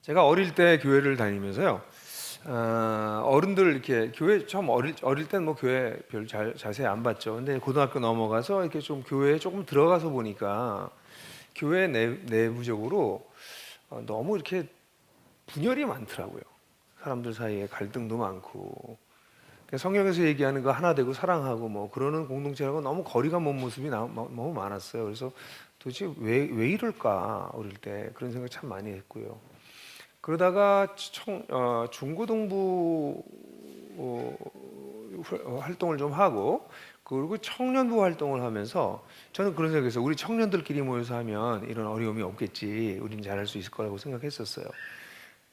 제가 어릴 때 교회를 다니면서요. 어른들 이렇게 교회 처음 어릴 때는 뭐 교회 별 자세히 안 봤죠. 근데 고등학교 넘어가서 이렇게 좀 교회에 조금 들어가서 보니까 교회 내부적으로 너무 이렇게 분열이 많더라고요. 사람들 사이에 갈등도 많고 성경에서 얘기하는 거 하나 되고 사랑하고 뭐 그러는 공동체하고 너무 거리가 먼 모습이 너무 많았어요. 그래서 도대체 왜 이럴까 어릴 때 그런 생각 참 많이 했고요. 그러다가 중고등부 활동을 좀 하고 그리고 청년부 활동을 하면서 저는 그런 생각에서 우리 청년들끼리 모여서 하면 이런 어려움이 없겠지, 우리는 잘할 수 있을 거라고 생각했었어요.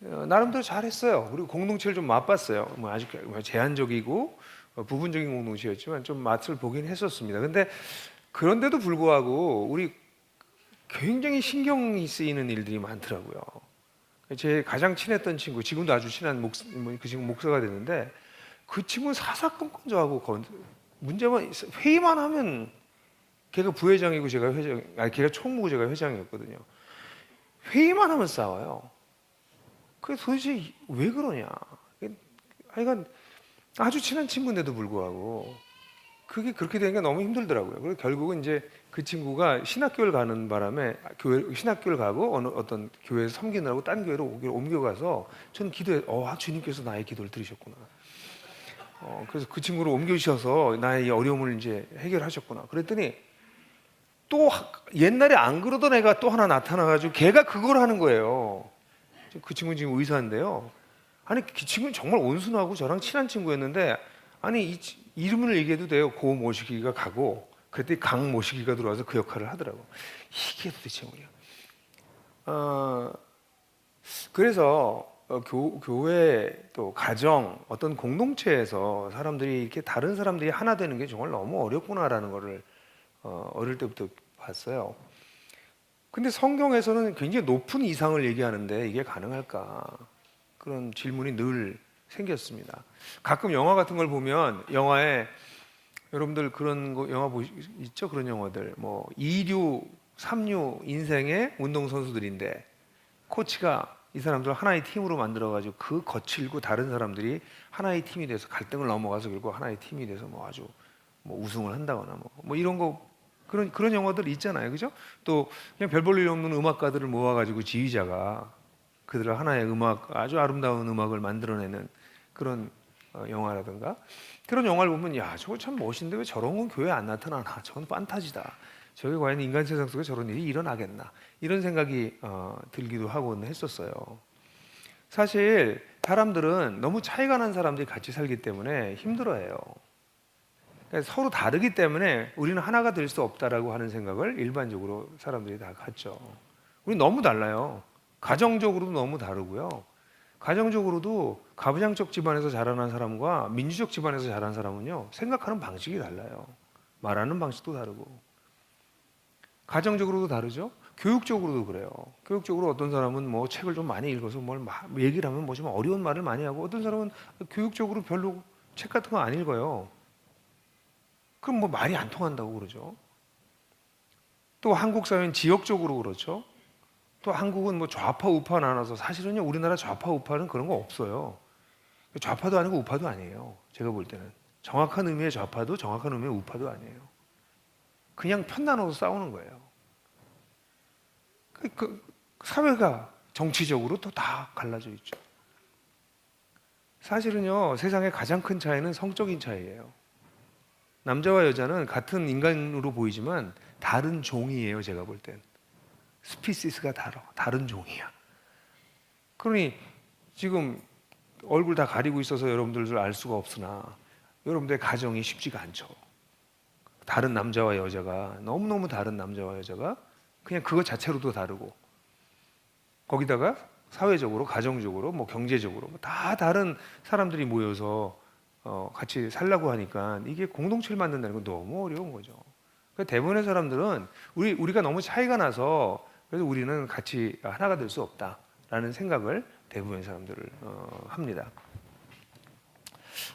나름대로 잘했어요. 그리고 공동체를 좀 맛봤어요. 뭐 아주 제한적이고 부분적인 공동체였지만 좀 맛을 보긴 했었습니다. 근데 그런데도 불구하고 우리 굉장히 신경이 쓰이는 일들이 많더라고요. 제 가장 친했던 친구, 지금도 아주 친한 그 친구 목사가 됐는데 그 친구는 사사건건 저하고 문제만 회의만 하면 걔가 부회장이고 제가 회장, 아니 걔가 총무고 제가 회장이었거든요. 회의만 하면 싸워요. 그게 도대체 왜 그러냐? 하여간 아주 친한 친구인데도 불구하고 그게 그렇게 되는 게 너무 힘들더라고요. 그래서 결국은 이제 그 친구가 신학교를 가는 바람에 신학교를 가고 어떤 교회에서 섬기느라고 딴 교회로 옮겨가서 저는 기도해, 주님께서 나의 기도를 들으셨구나. 그래서 그 친구를 옮겨주셔서 나의 이 어려움을 이제 해결하셨구나. 그랬더니 또 옛날에 안 그러던 애가 또 하나 나타나가지고 걔가 그걸 하는 거예요. 그 친구는 지금 의사인데요. 아니 그 친구는 정말 온순하고 저랑 친한 친구였는데 아니 이름을 얘기해도 돼요. 고 모시기가 가고 그랬더니 강 모시기가 들어와서 그 역할을 하더라고. 이게 도대체 뭐냐. 그래서 교회 또 가정 어떤 공동체에서 사람들이 이렇게 다른 사람들이 하나 되는 게 정말 너무 어렵구나라는 거를 어릴 때부터 봤어요. 근데 성경에서는 굉장히 높은 이상을 얘기하는데 이게 가능할까? 그런 질문이 늘 생겼습니다. 가끔 영화 같은 걸 보면 영화에 여러분들 그런 거 영화 있죠? 그런 영화들 뭐 2류, 3류 인생의 운동선수들인데 코치가 이 사람들 하나의 팀으로 만들어가지고 그 거칠고 다른 사람들이 하나의 팀이 돼서 갈등을 넘어가서 결국 하나의 팀이 돼서 뭐 아주 뭐 우승을 한다거나 뭐 이런 거 그런 영화들 있잖아요, 그죠? 또 그냥 별 볼 일 없는 음악가들을 모아가지고 지휘자가 그들을 하나의 아주 아름다운 음악을 만들어내는 그런 영화라든가 그런 영화를 보면 야 저거 참 멋있는데 왜 저런 건 교회에 안 나타나나? 저건 판타지다. 저게 과연 인간 세상 속에 저런 일이 일어나겠나? 이런 생각이 들기도 하곤 했었어요. 사실 사람들은 너무 차이가 난 사람들이 같이 살기 때문에 힘들어해요. 그러니까 서로 다르기 때문에 우리는 하나가 될 수 없다라고 하는 생각을 일반적으로 사람들이 다 갖죠. 우리 너무 달라요. 가정적으로도 너무 다르고요. 가정적으로도 가부장적 집안에서 자라난 사람과 민주적 집안에서 자란 사람은요 생각하는 방식이 달라요. 말하는 방식도 다르고 가정적으로도 다르죠. 교육적으로도 그래요. 교육적으로 어떤 사람은 뭐 책을 좀 많이 읽어서 뭘 얘기를 하면 뭐 좀 어려운 말을 많이 하고 어떤 사람은 교육적으로 별로 책 같은 거 안 읽어요. 그럼 뭐 말이 안 통한다고 그러죠. 또 한국 사회는 지역적으로 그렇죠. 또 한국은 뭐 좌파 우파 나눠서 사실은요 우리나라 좌파 우파는 그런 거 없어요. 좌파도 아니고 우파도 아니에요. 제가 볼 때는 정확한 의미의 좌파도 정확한 의미의 우파도 아니에요. 그냥 편 나눠서 싸우는 거예요. 그 사회가 정치적으로 또 다 갈라져 있죠. 사실은요 세상의 가장 큰 차이는 성적인 차이예요. 남자와 여자는 같은 인간으로 보이지만 다른 종이에요. 제가 볼 땐 스피시스가 다른 종이야. 그러니 지금 얼굴 다 가리고 있어서 여러분들 알 수가 없으나 여러분들의 가정이 쉽지가 않죠. 다른 남자와 여자가 너무너무 다른 남자와 여자가 그냥 그것 자체로도 다르고 거기다가 사회적으로 가정적으로 뭐 경제적으로 다 다른 사람들이 모여서 같이 살라고 하니까 이게 공동체를 만든다는 건 너무 어려운 거죠. 그러니까 대부분의 사람들은 우리가 너무 차이가 나서 그래서 우리는 같이 하나가 될 수 없다라는 생각을 대부분의 사람들을 합니다.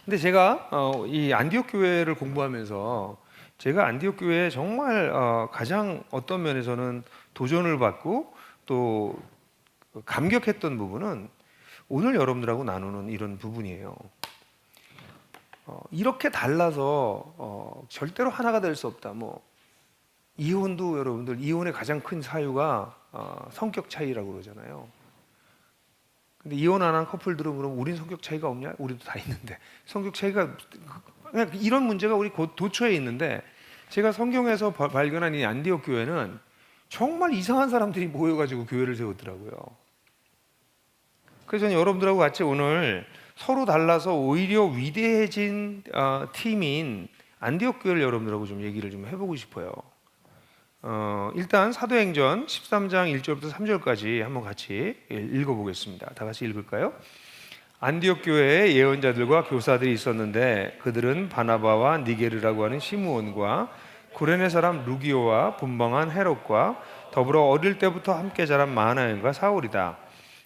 근데 제가 이 안디옥 교회를 공부하면서 제가 안디옥 교회에 정말 가장 어떤 면에서는 도전을 받고 또 감격했던 부분은 오늘 여러분들하고 나누는 이런 부분이에요. 이렇게 달라서 절대로 하나가 될 수 없다. 뭐 이혼도 여러분들 이혼의 가장 큰 사유가 성격 차이라고 그러잖아요. 근데 이혼 안 한 커플들은 그럼 우린 성격 차이가 없냐? 우리도 다 있는데 성격 차이가 그냥 이런 문제가 우리 도처에 있는데 제가 성경에서 발견한 이 안디옥 교회는 정말 이상한 사람들이 모여가지고 교회를 세웠더라고요. 그래서 저는 여러분들하고 같이 오늘 서로 달라서 오히려 위대해진 팀인 안디옥 교회를 여러분들하고 좀 얘기를 좀 해보고 싶어요. 일단 사도행전 13장 1절부터 3절까지 한번 같이 읽어보겠습니다. 다 같이 읽을까요? 안디옥 교회에 예언자들과 교사들이 있었는데 그들은 바나바와 니게르라고 하는 시므온과 구레네 사람 루기오와 분방한 헤롯과 더불어 어릴 때부터 함께 자란 마나엘과 사울이다.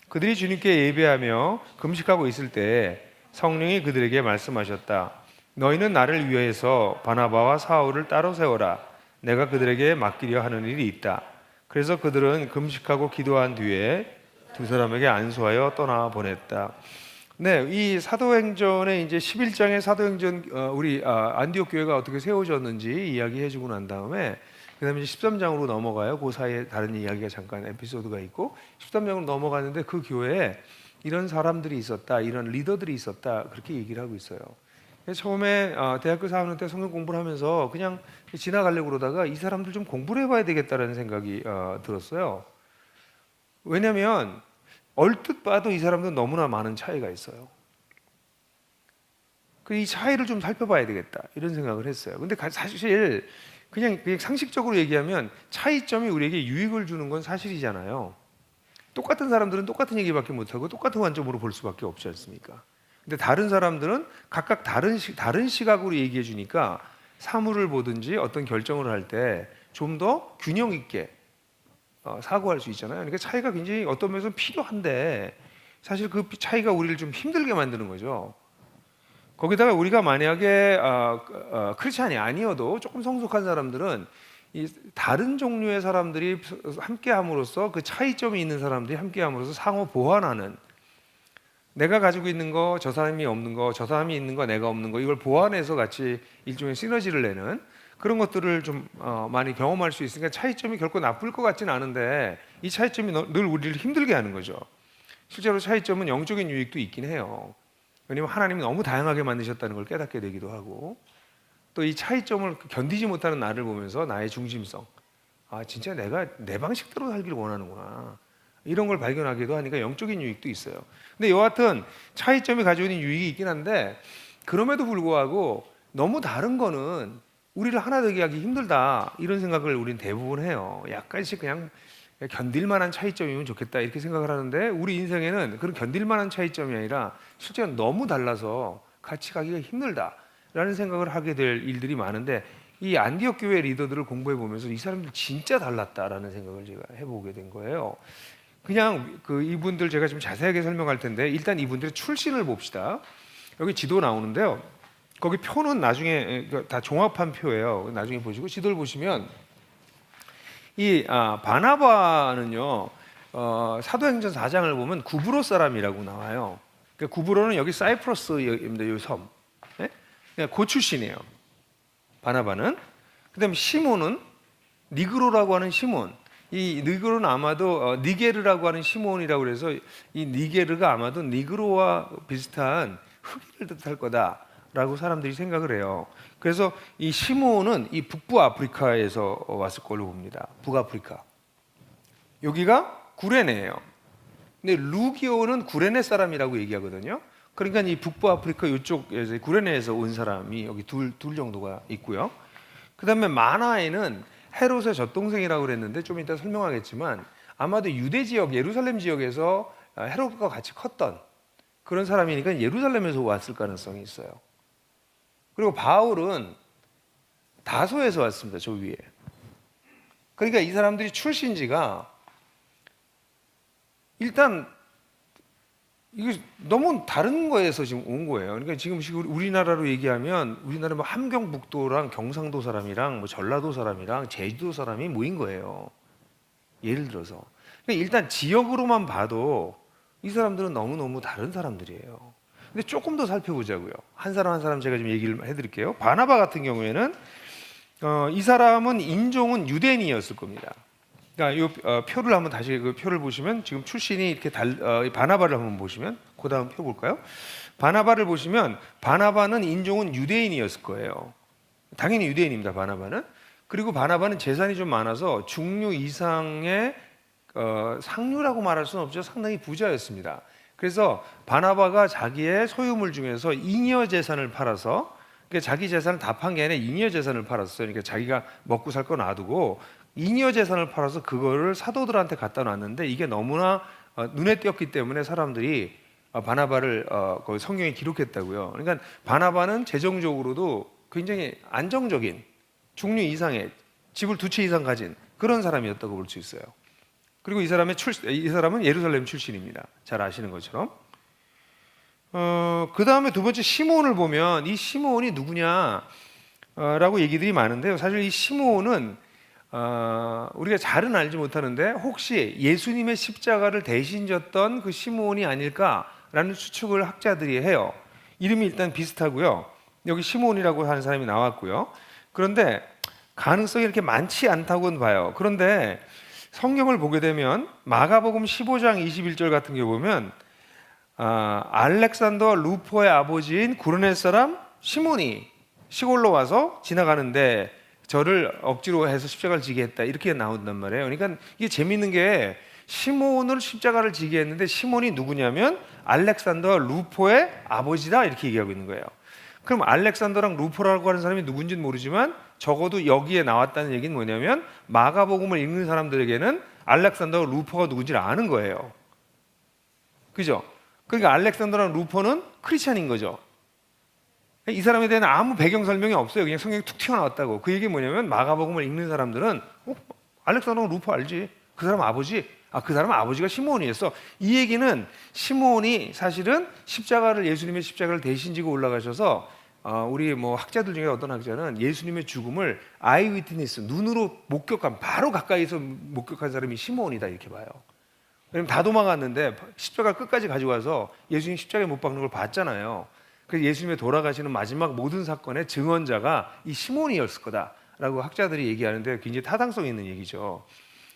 그들이 주님께 예배하며 금식하고 있을 때 성령이 그들에게 말씀하셨다. 너희는 나를 위하여서 바나바와 사울을 따로 세워라. 내가 그들에게 맡기려 하는 일이 있다. 그래서 그들은 금식하고 기도한 뒤에 두 사람에게 안수하여 떠나 보냈다. 네, 이 사도행전의 이제 11장의 사도행전 우리 안디옥 교회가 어떻게 세워졌는지 이야기해주고 난 다음에 그다음에 이제 13장으로 넘어가요. 그 사이에 다른 이야기가 잠깐 에피소드가 있고 13장으로 넘어가는데 그 교회에 이런 사람들이 있었다, 이런 리더들이 있었다 그렇게 얘기를 하고 있어요. 처음에 대학교 4학년 때 성경 공부를 하면서 그냥 지나가려고 그러다가 이 사람들 좀 공부를 해봐야 되겠다라는 생각이 들었어요. 왜냐하면 얼뜻 봐도 이 사람들은 너무나 많은 차이가 있어요. 이 차이를 좀 살펴봐야 되겠다 이런 생각을 했어요. 근데 사실 그냥 상식적으로 얘기하면 차이점이 우리에게 유익을 주는 건 사실이잖아요. 똑같은 사람들은 똑같은 얘기밖에 못하고 똑같은 관점으로 볼 수밖에 없지 않습니까? 근데 다른 사람들은 각각 다른 시각으로 얘기해 주니까 사물을 보든지 어떤 결정을 할 때 좀 더 균형 있게 사고할 수 있잖아요. 그러니까 차이가 굉장히 어떤 면에서는 필요한데 사실 그 차이가 우리를 좀 힘들게 만드는 거죠. 거기다가 우리가 만약에 크리스찬이 아니어도 조금 성숙한 사람들은 이 다른 종류의 사람들이 함께함으로써 그 차이점이 있는 사람들이 함께함으로써 상호 보완하는, 내가 가지고 있는 거 저 사람이 없는 거, 저 사람이 있는 거 내가 없는 거, 이걸 보완해서 같이 일종의 시너지를 내는 그런 것들을 좀 많이 경험할 수 있으니까 차이점이 결코 나쁠 것 같지는 않은데 이 차이점이 늘 우리를 힘들게 하는 거죠. 실제로 차이점은 영적인 유익도 있긴 해요. 왜냐하면 하나님이 너무 다양하게 만드셨다는 걸 깨닫게 되기도 하고, 또 이 차이점을 견디지 못하는 나를 보면서 나의 중심성, 진짜 내가 내 방식대로 살기를 원하는구나, 이런 걸 발견하기도 하니까 영적인 유익도 있어요. 근데 여하튼 차이점이 가지고 있는 유익이 있긴 한데 그럼에도 불구하고 너무 다른 거는 우리를 하나 되게 하기 힘들다 이런 생각을 우리는 대부분 해요. 약간씩 그냥 견딜 만한 차이점이면 좋겠다 이렇게 생각을 하는데 우리 인생에는 그런 견딜 만한 차이점이 아니라 실제로 너무 달라서 같이 가기가 힘들다라는 생각을 하게 될 일들이 많은데, 이 안디옥 교회 리더들을 공부해 보면서 이 사람들 진짜 달랐다라는 생각을 제가 해보게 된 거예요. 그냥 이분들 제가 좀 자세하게 설명할 텐데 일단 이분들의 출신을 봅시다. 여기 지도 나오는데요. 거기 표는 나중에 다 종합한 표예요. 나중에 보시고 지도를 보시면 이 바나바는요 사도행전 4장을 보면 구브로 사람이라고 나와요. 그러니까 구브로는 여기 사이프러스입니다. 이 섬. 네? 그 출신이에요. 바나바는. 그다음에 시몬은 니그로라고 하는 시몬. 이 니그로는 아마도 니게르라고 하는 시몬이라고 그래서 이 니게르가 아마도 니그로와 비슷한 흑인을 뜻할 거다라고 사람들이 생각을 해요. 그래서 이 시몬은 이 북부 아프리카에서 왔을 걸로 봅니다. 북아프리카. 여기가 구레네예요. 근데 루기오는 구레네 사람이라고 얘기하거든요. 그러니까 이 북부 아프리카 이쪽에서 구레네에서 온 사람이 여기 둘 정도가 있고요. 그다음에 마나에는 헤롯의 젖동생이라고 그랬는데 좀 이따 설명하겠지만 아마도 유대 지역, 예루살렘 지역에서 헤롯과 같이 컸던 그런 사람이니까 예루살렘에서 왔을 가능성이 있어요. 그리고 바울은 다소에서 왔습니다. 저 위에. 그러니까 이 사람들이 출신지가 일단 이게 너무 다른 거에서 지금 온 거예요. 그러니까 지금 우리나라로 얘기하면 우리나라 뭐 함경북도랑 경상도 사람이랑 뭐 전라도 사람이랑 제주도 사람이 모인 거예요. 예를 들어서 그러니까 일단 지역으로만 봐도 이 사람들은 너무너무 다른 사람들이에요. 근데 조금 더 살펴보자고요. 한 사람 한 사람 제가 좀 얘기를 해드릴게요. 바나바 같은 경우에는 이 사람은 인종은 유대인이었을 겁니다. 그러니까 이 표를 한번 다시 그 표를 보시면 지금 출신이 이렇게 바나바를 한번 보시면 그 다음 표 볼까요? 바나바를 보시면 바나바는 인종은 유대인이었을 거예요. 당연히 유대인입니다. 바나바는. 그리고 바나바는 재산이 좀 많아서 중류 이상의 상류라고 말할 수는 없죠. 상당히 부자였습니다. 그래서 바나바가 자기의 소유물 중에서 잉여 재산을 팔아서, 그러니까 자기 재산을 다 판 게 아니라 잉여 재산을 팔았어요. 그러니까 자기가 먹고 살 거 놔두고 잉여 재산을 팔아서 그거를 사도들한테 갖다 놨는데 이게 너무나 눈에 띄었기 때문에 사람들이 바나바를 거기 성경에 기록했다고요. 그러니까 바나바는 재정적으로도 굉장히 안정적인 중류 이상의 집을 2채 이상 가진 그런 사람이었다고 볼 수 있어요. 그리고 이 사람은 예루살렘 출신입니다. 잘 아시는 것처럼. 그 다음에 두 번째 시므온을 보면 이 시므온이 누구냐 라고 얘기들이 많은데요. 사실 이 시므온은 우리가 잘은 알지 못하는데 혹시 예수님의 십자가를 대신 졌던 그 시므온이 아닐까라는 추측을 학자들이 해요. 이름이 일단 비슷하고요. 여기 시므온이라고 하는 사람이 나왔고요. 그런데 가능성이 이렇게 많지 않다고는 봐요. 그런데 성경을 보게 되면 마가복음 15장 21절 같은 경우 보면 알렉산더 루포의 아버지인 구르네 사람 시몬이 시골로 와서 지나가는데 저를 억지로 해서 십자가를 지게 했다, 이렇게 나온단 말이에요. 그러니까 이게 재밌는 게 시몬을 십자가를 지게 했는데 시몬이 누구냐면 알렉산더 루포의 아버지다, 이렇게 얘기하고 있는 거예요. 그럼 알렉산더랑 루포라고 하는 사람이 누군지는 모르지만 적어도 여기에 나왔다는 얘기는 뭐냐면 마가복음을 읽는 사람들에게는 알렉산더 루포가 누군지를 아는 거예요. 그죠? 그러니까 알렉산더랑 루포는 크리스찬인 거죠. 이 사람에 대한 아무 배경 설명이 없어요. 그냥 성경이 툭 튀어나왔다고. 그 얘기 뭐냐면 마가복음을 읽는 사람들은 알렉산더랑 루포 알지? 그 사람 아버지? 그 사람은 아버지가 시므온이었어. 이 얘기는 시므온이 사실은 예수님의 십자가를 대신 지고 올라가셔서 우리 뭐 학자들 중에 어떤 학자는 예수님의 죽음을 아이 위트니스, 눈으로 목격한, 바로 가까이서 목격한 사람이 시므온이다, 이렇게 봐요. 왜냐면 다 도망갔는데 십자가 끝까지 가지고 와서 예수님 십자가에 못 박는 걸 봤잖아요. 그래서 예수님의 돌아가시는 마지막 모든 사건의 증언자가 이 시몬이었을 거다라고 학자들이 얘기하는데 굉장히 타당성 있는 얘기죠.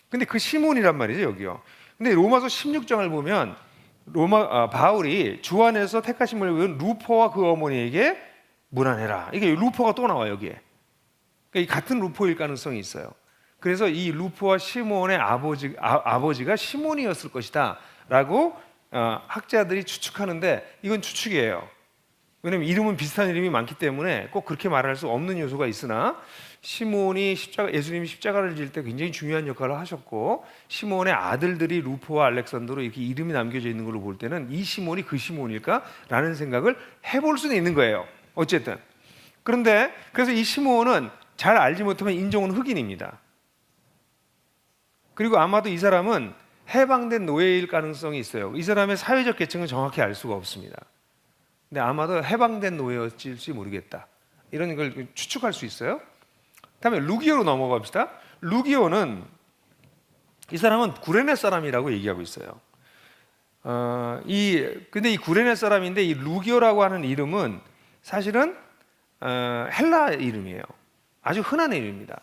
근데 그 시몬이란 말이죠, 여기요. 근데 로마서 16장을 보면 바울이 주 안에서 택하심을 위한 루포와 그 어머니에게 문안해라, 이게 루포가 또 나와요, 여기에. 그러니까 같은 루포일 가능성이 있어요. 그래서 이 루포와 시몬의 아버지가 시몬이었을 것이다 라고 학자들이 추측하는데 이건 추측이에요. 왜냐하면 이름은 비슷한 이름이 많기 때문에 꼭 그렇게 말할 수 없는 요소가 있으나 시몬이 예수님이 십자가를 질 때 굉장히 중요한 역할을 하셨고 시몬의 아들들이 루포와 알렉산더로 이렇게 이름이 남겨져 있는 걸로 볼 때는 이 시몬이 그 시몬일까? 라는 생각을 해볼 수는 있는 거예요. 어쨌든 그런데 그래서 이 시몬은 잘 알지 못하면 인종은 흑인입니다. 그리고 아마도 이 사람은 해방된 노예일 가능성이 있어요. 이 사람의 사회적 계층은 정확히 알 수가 없습니다. 근데 아마도 해방된 노예였을지 모르겠다, 이런 걸 추측할 수 있어요. 다음에 루기오로 넘어가 봅시다. 루기오는 이 사람은 구레네 사람이라고 얘기하고 있어요. 근데 이 구레네 사람인데 이 루기오라고 하는 이름은 사실은 헬라 이름이에요. 아주 흔한 이름입니다.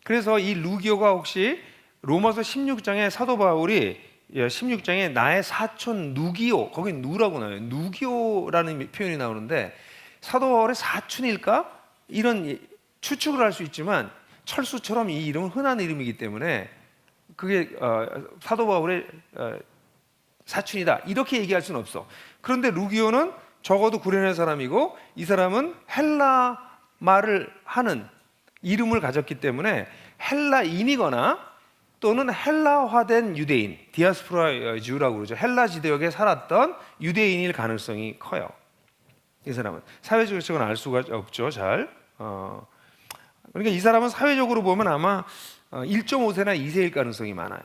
그래서 이 루기오가 혹시 로마서 16장에 사도 바울이 16장에 나의 사촌 누기오, 거기 누라고 나와요. 누기오라는 표현이 나오는데 사도 바울의 사촌일까? 이런 추측을 할 수 있지만 철수처럼 이 이름은 흔한 이름이기 때문에 그게 사도 바울의 사촌이다, 이렇게 얘기할 수는 없어. 그런데 루기오는 적어도 구레네 사람이고 이 사람은 헬라 말을 하는 이름을 가졌기 때문에 헬라인이거나 또는 헬라화된 유대인, 디아스포라 주라고 그러죠. 헬라 지대역에 살았던 유대인일 가능성이 커요. 이 사람은 사회적 계층은 알 수가 없죠, 잘. 그러니까 이 사람은 사회적으로 보면 아마 1.5세나 2세일 가능성이 많아요.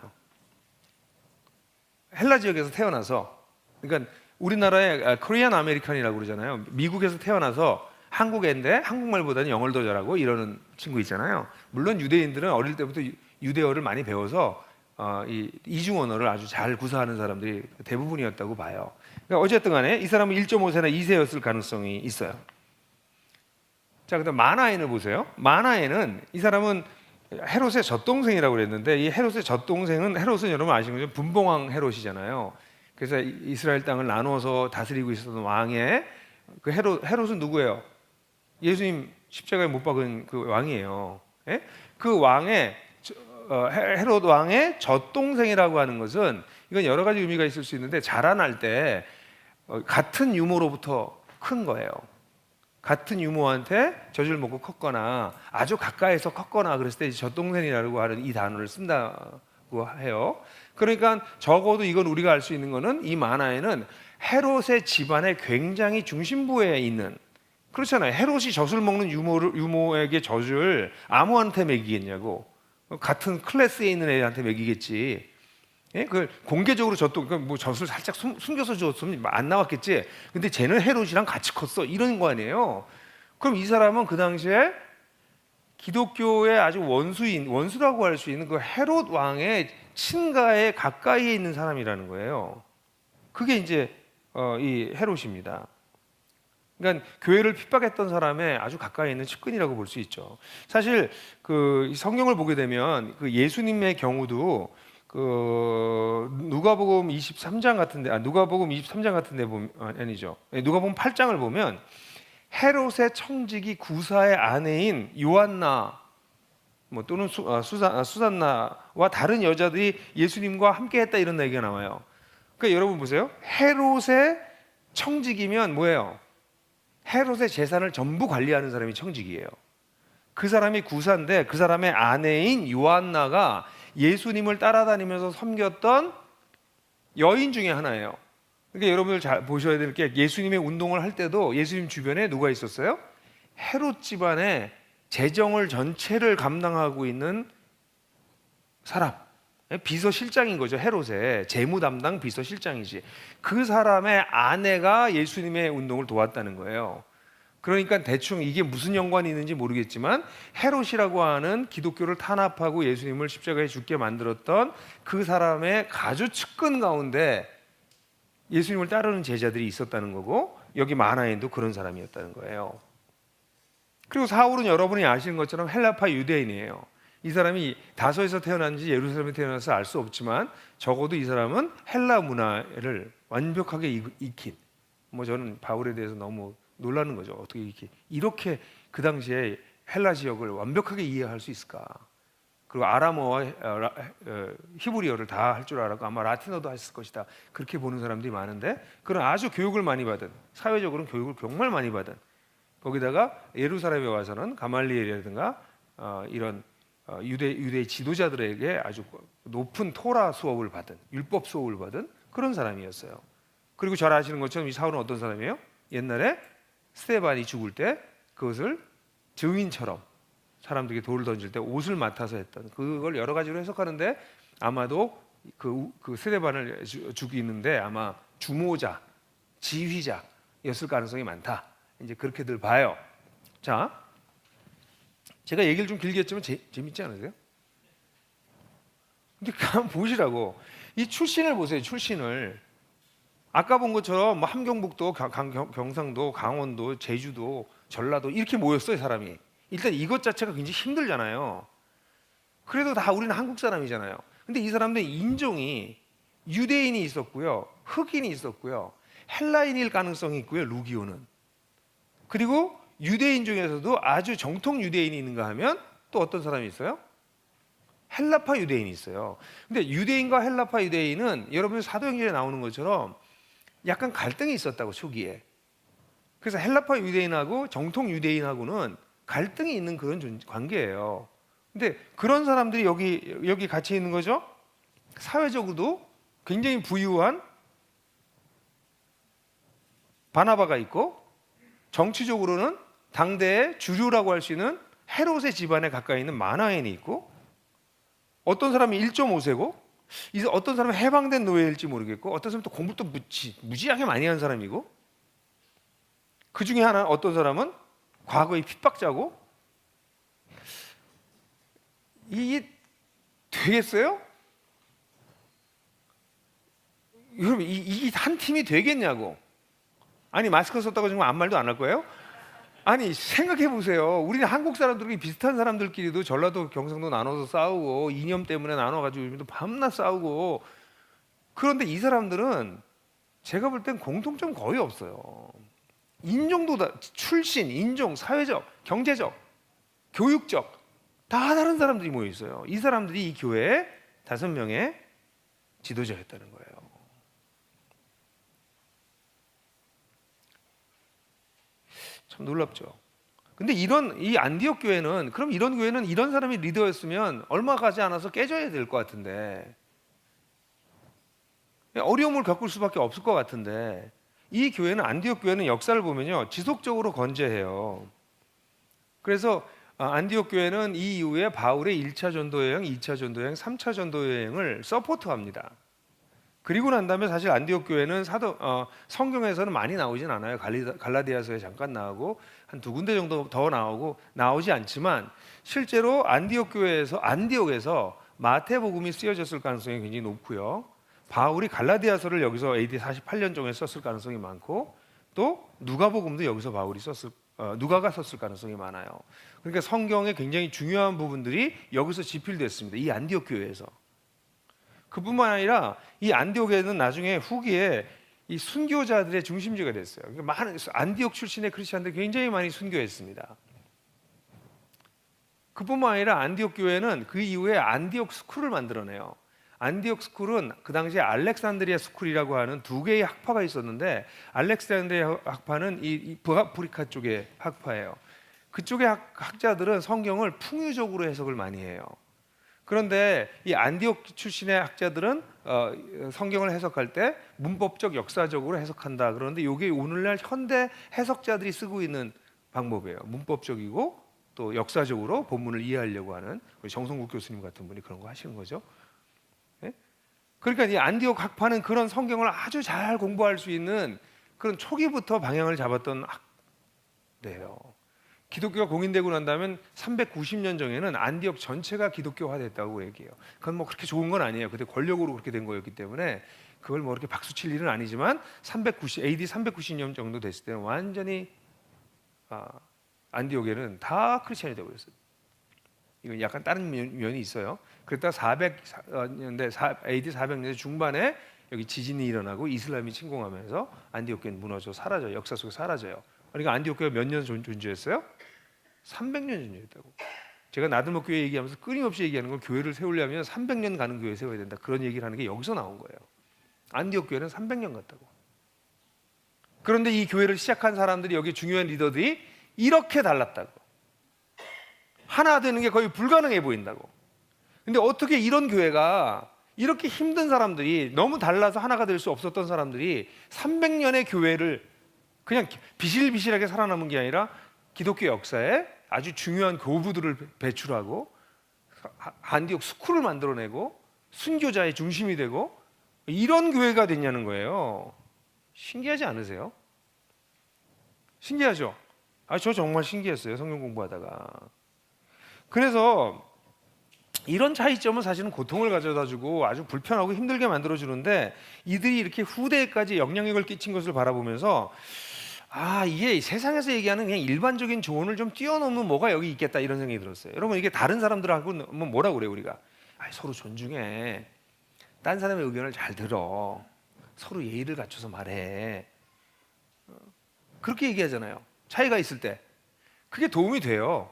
헬라 지역에서 태어나서, 그러니까 우리나라의 코리안 아메리칸이라고 그러잖아요. 미국에서 태어나서 한국애인데 한국말보다는 영어를 더 잘하고 이러는 친구 있잖아요. 물론 유대인들은 어릴 때부터 유대어를 많이 배워서 이 이중 언어를 아주 잘 구사하는 사람들이 대부분이었다고 봐요. 그러니까 어쨌든 간에 이 사람은 1.5세나 2세였을 가능성이 있어요. 자, 그다음 마나엔을 보세요. 마나엔은 이 사람은 헤롯의 젖동생이라고 그랬는데 이 헤롯의 젖동생은 헤롯은 여러분 아시는 거죠? 분봉왕 헤롯이잖아요. 그래서 이스라엘 땅을 나눠서 다스리고 있었던 왕의 그 헤롯은 누구예요? 예수님 십자가에 못 박은 그 왕이에요. 예? 그 왕의 헤롯 왕의 젖동생이라고 하는 것은 이건 여러 가지 의미가 있을 수 있는데 자라날 때 같은 유모로부터 큰 거예요. 같은 유모한테 젖을 먹고 컸거나 아주 가까이서 컸거나 그랬을 때 젖동생이라고 하는 이 단어를 쓴다고 해요. 그러니까 적어도 이건 우리가 알 수 있는 거는 이 만화에는 헤롯의 집안의 굉장히 중심부에 있는, 그렇잖아요. 헤롯이 젖을 먹는 유모에게 젖을 아무한테 먹이겠냐고. 같은 클래스에 있는 애한테 먹이겠지. 예? 그 공개적으로 젖도 뭐 젖을 살짝 숨겨서 줬으면 안 나왔겠지. 근데 쟤는 헤롯이랑 같이 컸어. 이런 거 아니에요. 그럼 이 사람은 그 당시에 기독교의 아주 원수라고 할 수 있는 그 헤롯 왕의 친가에 가까이에 있는 사람이라는 거예요. 그게 이제 이 헤롯입니다. 그러니까 교회를 핍박했던 사람의 아주 가까이 있는 측근이라고 볼 수 있죠. 사실 그 성경을 보게 되면 그 예수님의 경우도 그 누가복음 23장 같은데 누가복음 23장 같은데 보면 아니죠. 누가복음 8장을 보면 헤롯의 청지기 구사의 아내인 요한나 뭐 또는 수산나와 다른 여자들이 예수님과 함께했다 이런 얘기가 나와요. 그러니까 여러분 보세요. 헤롯의 청지기면 뭐예요? 헤롯의 재산을 전부 관리하는 사람이 청지기예요. 그 사람이 구사인데 그 사람의 아내인 요한나가 예수님을 따라다니면서 섬겼던 여인 중에 하나예요. 그러니까 여러분들 잘 보셔야 될 게 예수님의 운동을 할 때도 예수님 주변에 누가 있었어요? 헤롯 집안의 재정을 전체를 감당하고 있는 사람, 비서실장인 거죠. 헤롯의 재무 담당 비서실장이지. 그 사람의 아내가 예수님의 운동을 도왔다는 거예요. 그러니까 대충 이게 무슨 연관이 있는지 모르겠지만 헤롯이라고 하는 기독교를 탄압하고 예수님을 십자가에 죽게 만들었던 그 사람의 가주 측근 가운데 예수님을 따르는 제자들이 있었다는 거고 여기 마나엔도 그런 사람이었다는 거예요. 그리고 사울은 여러분이 아시는 것처럼 헬라파 유대인이에요. 이 사람이 다소에서 태어난지 예루살렘에 태어나서 알 수 없지만 적어도 이 사람은 헬라 문화를 완벽하게 익힌, 뭐 저는 바울에 대해서 너무 놀라는 거죠. 어떻게 이렇게 그 당시에 헬라 지역을 완벽하게 이해할 수 있을까? 그리고 아람어와 히브리어를 다 할 줄 알았고 아마 라틴어도 했을 것이다. 그렇게 보는 사람들이 많은데 그런 아주 교육을 많이 받은, 사회적으로는 교육을 정말 많이 받은, 거기다가 예루살렘에 와서는 가말리엘이라든가 이런 유대 지도자들에게 아주 높은 토라 수업을 받은, 율법 수업을 받은 그런 사람이었어요. 그리고 잘 아시는 것처럼 이 사울은 어떤 사람이에요? 옛날에 스데반이 죽을 때 그것을 증인처럼 사람들에게 돌을 던질 때 옷을 맡아서 했던, 그걸 여러 가지로 해석하는데 아마도 그 스데반을 죽이는데 아마 주모자, 지휘자였을 가능성이 많다. 이제 그렇게들 봐요. 자, 제가 얘기를 좀 길게 했지만 재밌지 않으세요? 근데 한번 보시라고. 이 출신을 보세요. 출신을. 아까 본 것처럼 뭐 함경북도, 경상도, 강원도, 제주도, 전라도 이렇게 모였어요, 사람이. 일단 이것 자체가 굉장히 힘들잖아요. 그래도 다 우리는 한국 사람이잖아요. 근데 이 사람들 인종이 유대인이 있었고요, 흑인이 있었고요, 헬라인일 가능성이 있고요, 루기오는. 그리고 유대인 중에서도 아주 정통 유대인이 있는가 하면 또 어떤 사람이 있어요? 헬라파 유대인이 있어요. 근데 유대인과 헬라파 유대인은 여러분 사도행전에 나오는 것처럼 약간 갈등이 있었다고, 초기에. 그래서 헬라파 유대인하고 정통 유대인하고는 갈등이 있는 그런 관계예요. 근데 그런 사람들이 여기 같이 있는 거죠. 사회적으로도 굉장히 부유한 바나바가 있고, 정치적으로는 당대의 주류라고 할 수 있는 헤롯의 집안에 가까이 있는 마나엔이 있고, 어떤 사람이 1.5세고 어떤 사람은 해방된 노예일지 모르겠고, 어떤 사람은 또 공부를 또 무지하게 많이 한 사람이고, 그 중에 하나 어떤 사람은 과거의 핍박자고. 이게 되겠어요? 여러분 이게 한 팀이 되겠냐고. 아니 마스크 썼다고 정말 아무 말도 안 할 거예요? 아니 생각해 보세요. 우리는 한국 사람들이 비슷한 사람들끼리도 전라도 경상도 나눠서 싸우고 이념 때문에 나눠가지고 밤낮 싸우고, 그런데 이 사람들은 제가 볼 땐 공통점 거의 없어요. 인종도 다, 출신, 인종, 사회적, 경제적, 교육적 다 다른 사람들이 모여 있어요. 이 사람들이 이 교회의 5명의 지도자였다는 거예요. 참 놀랍죠. 근데 이 안디옥 교회는, 그럼 이런 교회는 이런 사람이 리더였으면 얼마 가지 않아서 깨져야 될 것 같은데, 어려움을 겪을 수밖에 없을 것 같은데, 이 교회는, 안디옥 교회는 역사를 보면요 지속적으로 건재해요. 그래서 안디옥 교회는 이 이후에 바울의 1차 전도 여행, 2차 전도 여행, 3차 전도 여행을 서포트합니다. 그리고 난 다음에 사실 안디옥 교회는 성경에서는 많이 나오진 않아요. 갈라디아서에 잠깐 나오고 한 2군데 정도 더 나오지 않지만, 실제로 안디옥에서 마태복음이 쓰여졌을 가능성이 굉장히 높고요. 바울이 갈라디아서를 여기서 AD 48년경에 썼을 가능성이 많고, 또 누가복음도 여기서 누가가 썼을 가능성이 많아요. 그러니까 성경의 굉장히 중요한 부분들이 여기서 집필됐습니다. 이 안디옥 교회에서. 그뿐만 아니라 이 안디옥에는 나중에 후기에 이 순교자들의 중심지가 됐어요. 그러니까 많은 안디옥 출신의 크리스천들이 굉장히 많이 순교했습니다. 그뿐만 아니라 안디옥 교회는 그 이후에 안디옥 스쿨을 만들어내요. 안디옥 스쿨은 그 당시에 알렉산드리아 스쿨이라고 하는 2개의 학파가 있었는데, 알렉산드리아 학파는 이 북아프리카 쪽의 학파예요. 그쪽의 학자들은 성경을 풍유적으로 해석을 많이 해요. 그런데 이 안디옥 출신의 학자들은 성경을 해석할 때 문법적, 역사적으로 해석한다. 그런데 이게 오늘날 현대 해석자들이 쓰고 있는 방법이에요. 문법적이고 또 역사적으로 본문을 이해하려고 하는, 우리 정성국 교수님 같은 분이 그런 거 하시는 거죠. 네? 그러니까 이 안디옥 학파는 그런 성경을 아주 잘 공부할 수 있는 그런 초기부터 방향을 잡았던 학대예요. 기독교가 공인되고 난 다음에 390년 전에는 안디옥 전체가 기독교화됐다고 얘기해요. 그건 뭐 그렇게 좋은 건 아니에요. 그때 권력으로 그렇게 된 거였기 때문에 그걸 뭐 이렇게 박수 칠 일은 아니지만, AD 390년 정도 됐을 때는 완전히 안디옥에는 다 크리스천이 되고 있어요. 이건 약간 다른 면이 있어요. 그랬다 400년대, AD 400년대 중반에 여기 지진이 일어나고 이슬람이 침공하면서 안디옥 교회는 무너져 사라져요. 역사 속에 사라져요. 그러니까 안디옥 교회가 몇 년 존재했어요? 300년 존재했다고. 제가 나들목교회 얘기하면서 끊임없이 얘기하는 건, 교회를 세우려면 300년 가는 교회 세워야 된다, 그런 얘기를 하는 게 여기서 나온 거예요. 안디옥 교회는 300년 갔다고. 그런데 이 교회를 시작한 사람들이, 여기 중요한 리더들이 이렇게 달랐다고. 하나 되는 게 거의 불가능해 보인다고. 근데 어떻게 이런 교회가, 이렇게 힘든 사람들이, 너무 달라서 하나가 될 수 없었던 사람들이 300년의 교회를 그냥 비실비실하게 살아남은 게 아니라 기독교 역사에 아주 중요한 교부들을 배출하고 안디옥 스쿨을 만들어내고 순교자의 중심이 되고, 이런 교회가 됐냐는 거예요. 신기하지 않으세요? 신기하죠? 저 정말 신기했어요, 성경 공부하다가. 그래서 이런 차이점은 사실은 고통을 가져다주고 아주 불편하고 힘들게 만들어주는데, 이들이 이렇게 후대에까지 영향력을 끼친 것을 바라보면서, 이게 세상에서 얘기하는 그냥 일반적인 조언을 좀 뛰어넘는 뭐가 여기 있겠다, 이런 생각이 들었어요. 여러분, 이게 다른 사람들하고 뭐라고 그래요, 우리가? 서로 존중해. 딴 사람의 의견을 잘 들어. 서로 예의를 갖춰서 말해. 그렇게 얘기하잖아요. 차이가 있을 때. 그게 도움이 돼요.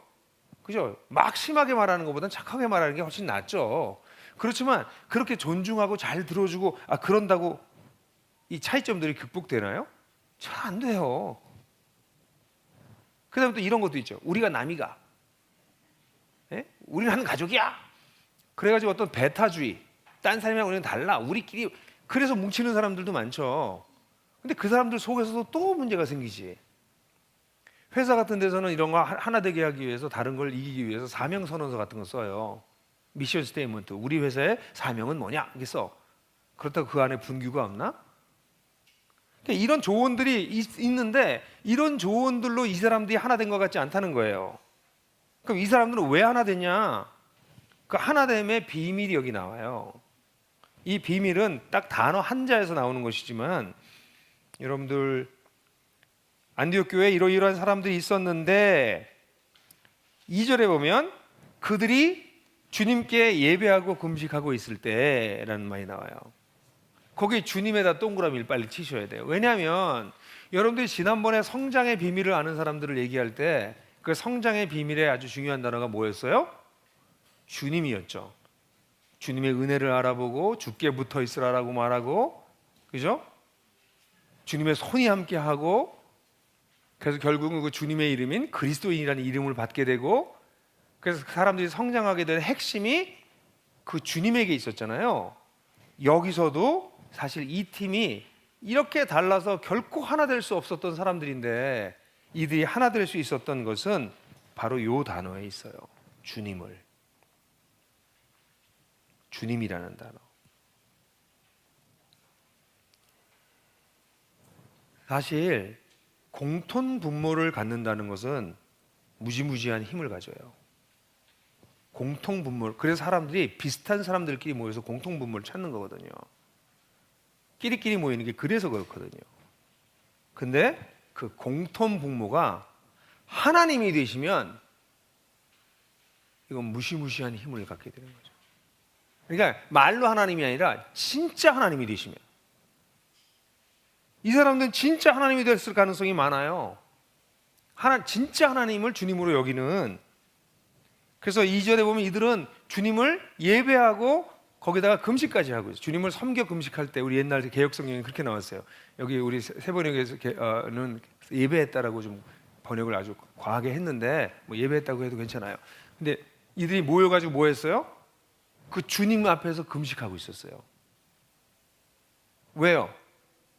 그죠? 막 심하게 말하는 것보다는 착하게 말하는 게 훨씬 낫죠. 그렇지만 그렇게 존중하고 잘 들어주고 그런다고 이 차이점들이 극복되나요? 잘 안 돼요. 그 다음에 또 이런 것도 있죠. 우리가 남이가, 우리는 한 가족이야. 그래가지고 어떤 배타주의, 딴 사람이랑 우리는 달라, 우리끼리, 그래서 뭉치는 사람들도 많죠. 근데 그 사람들 속에서도 또 문제가 생기지. 회사 같은 데서는 이런 거 하나 되게 하기 위해서, 다른 걸 이기기 위해서 사명선언서 같은 거 써요. 미션 스테이트먼트. 우리 회사의 사명은 뭐냐? 이게 써. 그렇다고 그 안에 분규가 없나? 이런 조언들이 있는데, 이런 조언들로 이 사람들이 하나 된 것 같지 않다는 거예요. 그럼 이 사람들은 왜 하나 됐냐? 그 하나됨의 비밀이 여기 나와요. 이 비밀은 딱 단어 한자에서 나오는 것이지만, 여러분들 안디옥 교회에 이러이러한 사람들이 있었는데 2절에 보면 그들이 주님께 예배하고 금식하고 있을 때라는 말이 나와요. 거기 주님에다 동그라미를 빨리 치셔야 돼요. 왜냐하면 여러분들이 지난번에 성장의 비밀을 아는 사람들을 얘기할 때 그 성장의 비밀의 아주 중요한 단어가 뭐였어요? 주님이었죠. 주님의 은혜를 알아보고 주께 붙어 있으라라고 말하고, 그죠? 주님의 손이 함께하고, 그래서 결국은 그 주님의 이름인 그리스도인이라는 이름을 받게 되고, 그래서 사람들이 성장하게 된 핵심이 그 주님에게 있었잖아요. 여기서도 사실 이 팀이 이렇게 달라서 결코 하나 될 수 없었던 사람들인데, 이들이 하나 될 수 있었던 것은 바로 이 단어에 있어요. 주님이라는 단어. 사실 공통 분모를 갖는다는 것은 무지무지한 힘을 가져요. 공통 분모. 그래서 사람들이 비슷한 사람들끼리 모여서 공통 분모를 찾는 거거든요. 끼리끼리 모이는 게 그래서 그렇거든요. 근데 그 공통 분모가 하나님이 되시면 이건 무시무시한 힘을 갖게 되는 거죠. 그러니까 말로 하나님이 아니라 진짜 하나님이 되시면, 이 사람들은 진짜 하나님이 됐을 가능성이 많아요. 진짜 하나님을 주님으로 여기는. 그래서 2절에 보면 이들은 주님을 예배하고 거기다가 금식까지 하고 있어요. 주님을 섬겨 금식할 때, 우리 옛날 개역 성경에 그렇게 나왔어요. 여기 우리 세번역에서는 예배했다라고 좀 번역을 아주 과하게 했는데, 뭐 예배했다고 해도 괜찮아요. 근데 이들이 모여가지고 뭐 했어요? 그 주님 앞에서 금식하고 있었어요. 왜요?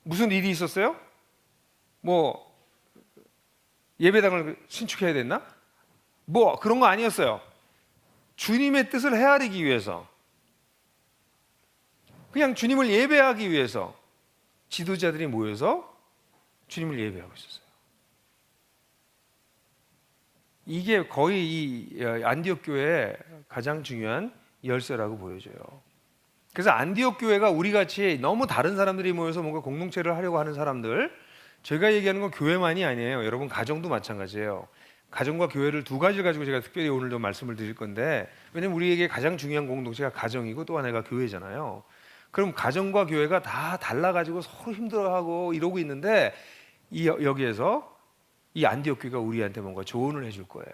무슨 일이 있었어요? 뭐 예배당을 신축해야 됐나? 뭐 그런 거 아니었어요. 주님의 뜻을 헤아리기 위해서, 그냥 주님을 예배하기 위해서 지도자들이 모여서 주님을 예배하고 있었어요. 이게 거의 이 안디옥 교회의 가장 중요한 열쇠라고 보여져요. 그래서 안디옥 교회가 우리같이 너무 다른 사람들이 모여서 뭔가 공동체를 하려고 하는 사람들, 제가 얘기하는 건 교회만이 아니에요. 여러분 가정도 마찬가지예요. 가정과 교회를 두 가지를 가지고 제가 특별히 오늘 좀 말씀을 드릴 건데, 왜냐면 우리에게 가장 중요한 공동체가 가정이고 또 하나가 교회잖아요. 그럼 가정과 교회가 다 달라가지고 서로 힘들어하고 이러고 있는데, 여기에서 이 안디옥 교회가 우리한테 뭔가 조언을 해줄 거예요.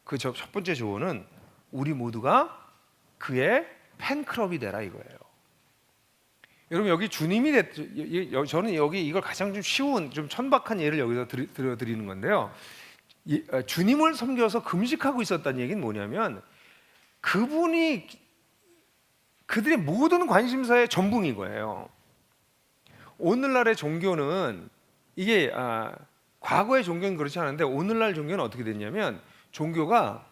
그 첫 번째 조언은 우리 모두가 그의 팬클럽이 되라 이거예요. 여러분 여기 주님이 저는 여기 이걸 가장 좀 쉬운, 좀 천박한 예를 여기서 들어드리는 건데요. 주님을 섬겨서 금식하고 있었다는 얘기는 뭐냐면, 그분이 그들의 모든 관심사의 전부인 거예요. 오늘날의 종교는 이게 과거의 종교는 그렇지 않은데, 오늘날 종교는 어떻게 됐냐면, 종교가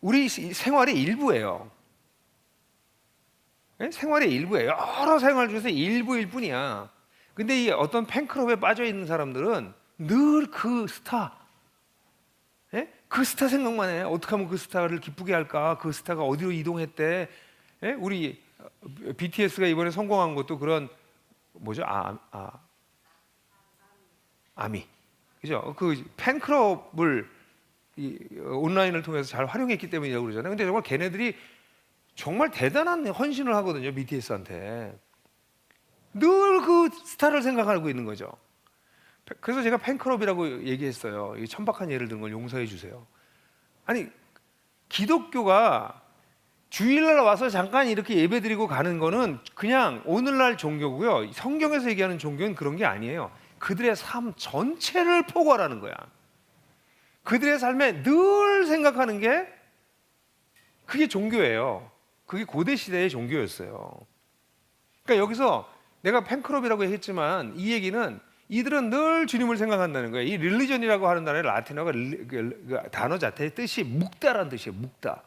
우리 생활의 일부예요. 네? 생활의 일부예요. 여러 생활 중에서 일부일 뿐이야. 근데 이 어떤 팬클럽에 빠져 있는 사람들은 늘 그 스타, 예? 그 스타 생각만 해. 어떻게 하면 그 스타를 기쁘게 할까? 그 스타가 어디로 이동했대? 예? 우리 BTS가 이번에 성공한 것도 그런 뭐죠? 아미, 그죠? 그 팬클럽을 온라인을 통해서 잘 활용했기 때문이라고 그러잖아요. 근데 정말 걔네들이 정말 대단한 헌신을 하거든요. BTS한테 늘 그 스타를 생각하고 있는 거죠. 그래서 제가 팬클럽이라고 얘기했어요. 이 천박한 예를 든 걸 용서해 주세요. 아니, 기독교가 주일날 와서 잠깐 이렇게 예배드리고 가는 거는 그냥 오늘날 종교고요. 성경에서 얘기하는 종교는 그런 게 아니에요. 그들의 삶 전체를 포괄하는 거야. 그들의 삶에 늘 생각하는 게 그게 종교예요. 그게 고대 시대의 종교였어요. 그러니까 여기서 내가 팬클럽이라고 했지만, 이 얘기는 이들은 늘 주님을 생각한다는 거예요. 이 릴리전이라고 하는 단어의 라틴어가 그 단어 자체의 뜻이 묵다라는 뜻이에요. 묵다.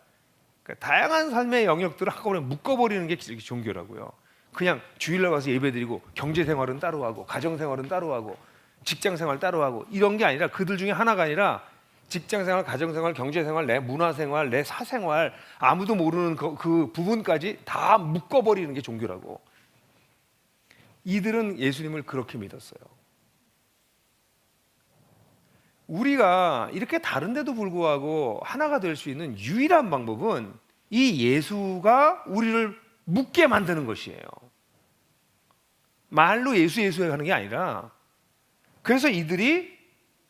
그러니까 다양한 삶의 영역들을 한꺼번에 묶어버리는 게 종교라고요. 그냥 주일날 와서 예배드리고 경제생활은 따로 하고 가정생활은 따로 하고 직장생활 따로 하고 이런 게 아니라, 그들 중에 하나가 아니라 직장생활, 가정생활, 경제생활, 내 문화생활, 내 사생활, 아무도 모르는 그 부분까지 다 묶어버리는 게 종교라고. 이들은 예수님을 그렇게 믿었어요. 우리가 이렇게 다른데도 불구하고 하나가 될 수 있는 유일한 방법은 이 예수가 우리를 묻게 만드는 것이에요. 말로 예수 예수 하는 게 아니라, 그래서 이들이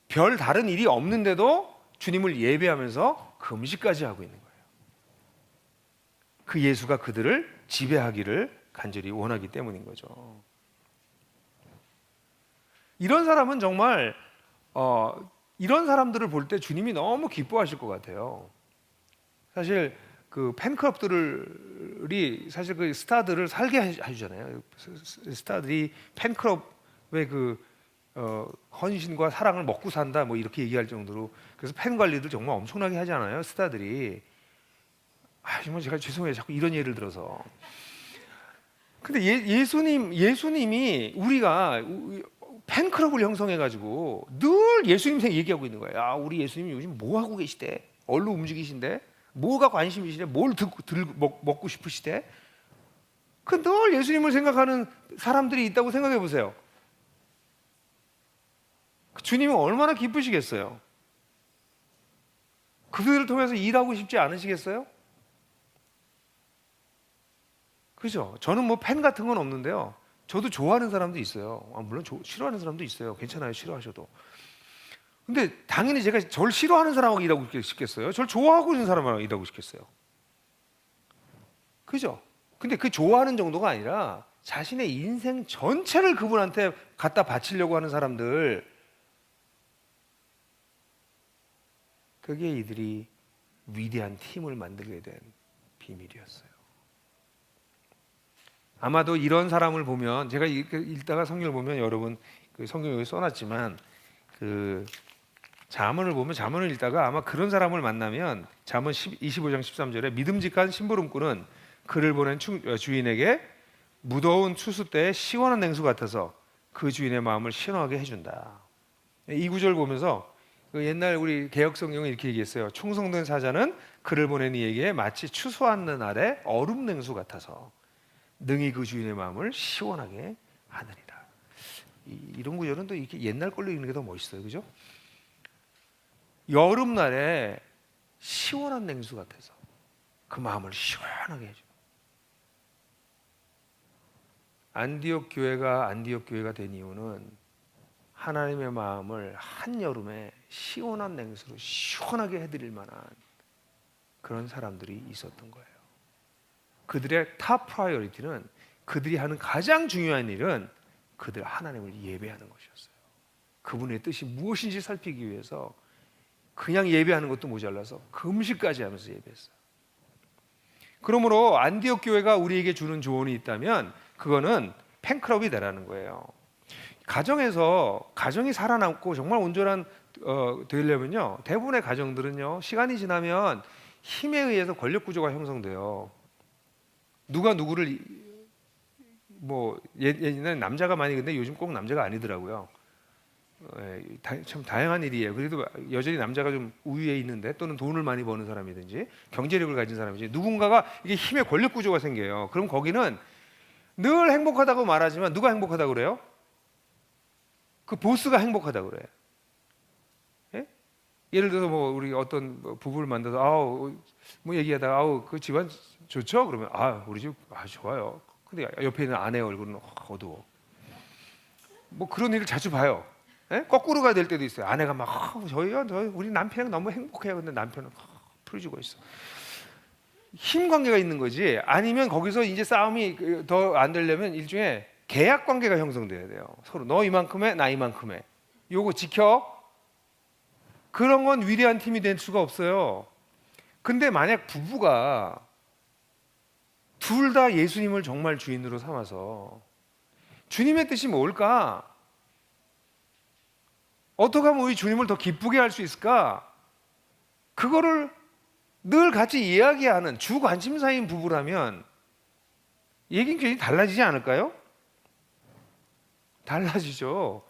별 다른 일이 없는데도 주님을 예배하면서 금식까지 하고 있는 거예요. 그 예수가 그들을 지배하기를 간절히 원하기 때문인 거죠. 이런 사람은 정말 이런 사람들을 볼 때 주님이 너무 기뻐하실 것 같아요. 사실 그 팬클럽들이 사실 그 스타들을 살게 해주잖아요. 스타들이 팬클럽의 그 헌신과 사랑을 먹고 산다 뭐 이렇게 얘기할 정도로, 그래서 팬 관리들 정말 엄청나게 하잖아요, 스타들이. 정말 제가 죄송해요, 자꾸 이런 예를 들어서. 근데 예수님이 우리가 팬클럽을 형성해가지고 늘 예수님 얘기하고 있는 거예요. 우리 예수님이 요즘 뭐 하고 계시대? 얼로 움직이신대? 뭐가 관심이시대? 뭘 먹고 싶으시대? 그 늘 예수님을 생각하는 사람들이 있다고 생각해 보세요. 주님은 얼마나 기쁘시겠어요? 그들을 통해서 일하고 싶지 않으시겠어요? 그죠? 저는 뭐 팬 같은 건 없는데요. 저도 좋아하는 사람도 있어요. 물론 싫어하는 사람도 있어요. 괜찮아요, 싫어하셔도. 근데 당연히 제가 저를 싫어하는 사람하고 일하고 싶겠어요? 저를 좋아하고 있는 사람하고 일하고 싶겠어요? 그죠? 근데 그 좋아하는 정도가 아니라 자신의 인생 전체를 그분한테 갖다 바치려고 하는 사람들, 그게 이들이 위대한 팀을 만들게 된 비밀이었어요. 아마도 이런 사람을 보면, 제가 읽다가 성경을 보면, 여러분 그 성경 여기 써놨지만 그 잠언을 보면, 잠언을 읽다가 아마 그런 사람을 만나면 잠언 25장 13절에 믿음직한 심부름꾼은 그를 보낸 주인에게 무더운 추수 때에 시원한 냉수 같아서 그 주인의 마음을 시원하게 해준다. 이 구절 보면서 그 옛날 우리 개역 성경은 이렇게 얘기했어요. 충성된 사자는 그를 보낸 이에게 마치 추수하는 날에 얼음 냉수 같아서 능히 그 주인의 마음을 시원하게 하느니라. 이런 구절은 또 이렇게 옛날 걸로 읽는 게 더 멋있어요, 그죠? 여름날에 시원한 냉수 같아서 그 마음을 시원하게 해줘. 안디옥 교회가 된 이유는 하나님의 마음을 한여름에 시원한 냉수로 시원하게 해드릴 만한 그런 사람들이 있었던 거예요. 그들의 탑 프라이어리티는, 그들이 하는 가장 중요한 일은 그들 하나님을 예배하는 것이었어요. 그분의 뜻이 무엇인지 살피기 위해서 그냥 예배하는 것도 모자라서 금식까지 하면서 예배했어요. 그러므로 안디옥 교회가 우리에게 주는 조언이 있다면 그거는 팬클럽이 되라는 거예요. 가정이 살아남고 정말 온전한 되려면요, 대부분의 가정들은요, 시간이 지나면 힘에 의해서 권력 구조가 형성돼요. 누가 누구를 뭐 예전에는 남자가 많이, 근데 요즘 꼭 남자가 아니더라고요. 참 다양한 일이에요. 그래도 여전히 남자가 좀 우위에 있는데, 또는 돈을 많이 버는 사람이든지 경제력을 가진 사람이든지 누군가가 이게 힘의 권력 구조가 생겨요. 그럼 거기는 늘 행복하다고 말하지만 누가 행복하다고 그래요? 그 보스가 행복하다고 그래요. 예? 예를 들어서 뭐 우리 어떤 부부를 만나서 뭐 얘기하다가 그 집안 좋죠? 그러면 우리 집 좋아요. 근데 옆에 있는 아내 얼굴은 어두워. 뭐 그런 일을 자주 봐요. 예? 거꾸로가 될 때도 있어요. 아내가 막 우리 남편은 너무 행복해요. 근데 남편은 풀어주고 있어. 힘 관계가 있는 거지. 아니면 거기서 이제 싸움이 더 안 되려면 일종의 계약 관계가 형성돼야 돼요. 서로 너 이만큼 해, 나 이만큼 해. 요거 지켜. 그런 건 위대한 팀이 될 수가 없어요. 근데 만약 부부가 둘 다 예수님을 정말 주인으로 삼아서, 주님의 뜻이 뭘까? 어떻게 하면 우리 주님을 더 기쁘게 할 수 있을까? 그거를 늘 같이 이야기하는 주 관심사인 부부라면 얘기는 굉장히 달라지지 않을까요? 달라지죠.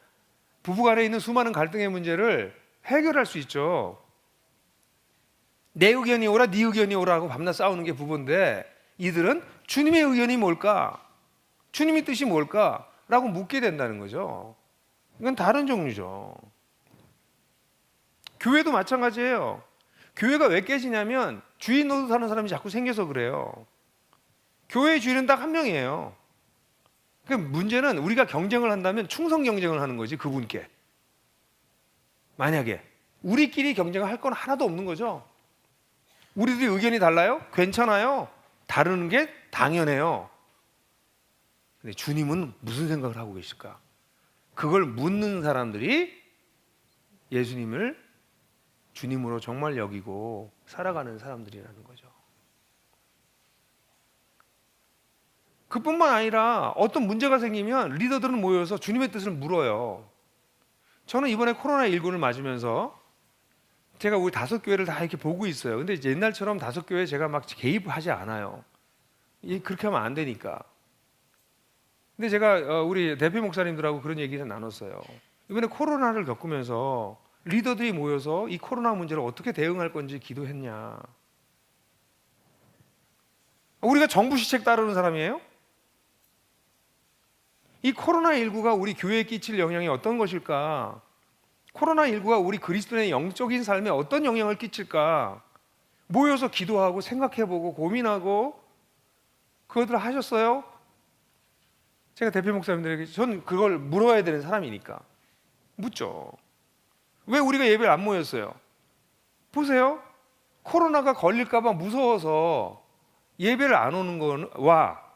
부부간에 있는 수많은 갈등의 문제를 해결할 수 있죠. 내 의견이 오라 네 의견이 오라고 밤낮 싸우는 게 부부인데, 이들은 주님의 의견이 뭘까? 주님의 뜻이 뭘까? 라고 묻게 된다는 거죠. 이건 다른 종류죠. 교회도 마찬가지예요. 교회가 왜 깨지냐면 주인 노릇하는 사람이 자꾸 생겨서 그래요. 교회의 주인은 딱 한 명이에요. 그 문제는 우리가 경쟁을 한다면 충성 경쟁을 하는 거지, 그분께. 만약에 우리끼리 경쟁을 할 건 하나도 없는 거죠. 우리들이 의견이 달라요? 괜찮아요. 다르는 게 당연해요. 근데 주님은 무슨 생각을 하고 계실까? 그걸 묻는 사람들이 예수님을 주님으로 정말 여기고 살아가는 사람들이라는 거죠. 그뿐만 아니라 어떤 문제가 생기면 리더들은 모여서 주님의 뜻을 물어요. 저는 이번에 코로나19를 맞으면서 제가 우리 5교회를 다 이렇게 보고 있어요. 근데 옛날처럼 5교회 제가 막 개입하지 않아요. 그렇게 하면 안 되니까. 근데 제가 우리 대표 목사님들하고 그런 얘기를 나눴어요. 이번에 코로나를 겪으면서 리더들이 모여서 이 코로나 문제를 어떻게 대응할 건지 기도했냐. 우리가 정부 시책 따르는 사람이에요? 이 코로나19가 우리 교회에 끼칠 영향이 어떤 것일까? 코로나19가 우리 그리스도인의 영적인 삶에 어떤 영향을 끼칠까? 모여서 기도하고 생각해보고 고민하고 그것들을 하셨어요? 제가 대표 목사님들에게 전 그걸 물어야 되는 사람이니까 묻죠. 왜 우리가 예배를 안 모였어요? 보세요. 코로나가 걸릴까봐 무서워서 예배를 안 오는 거와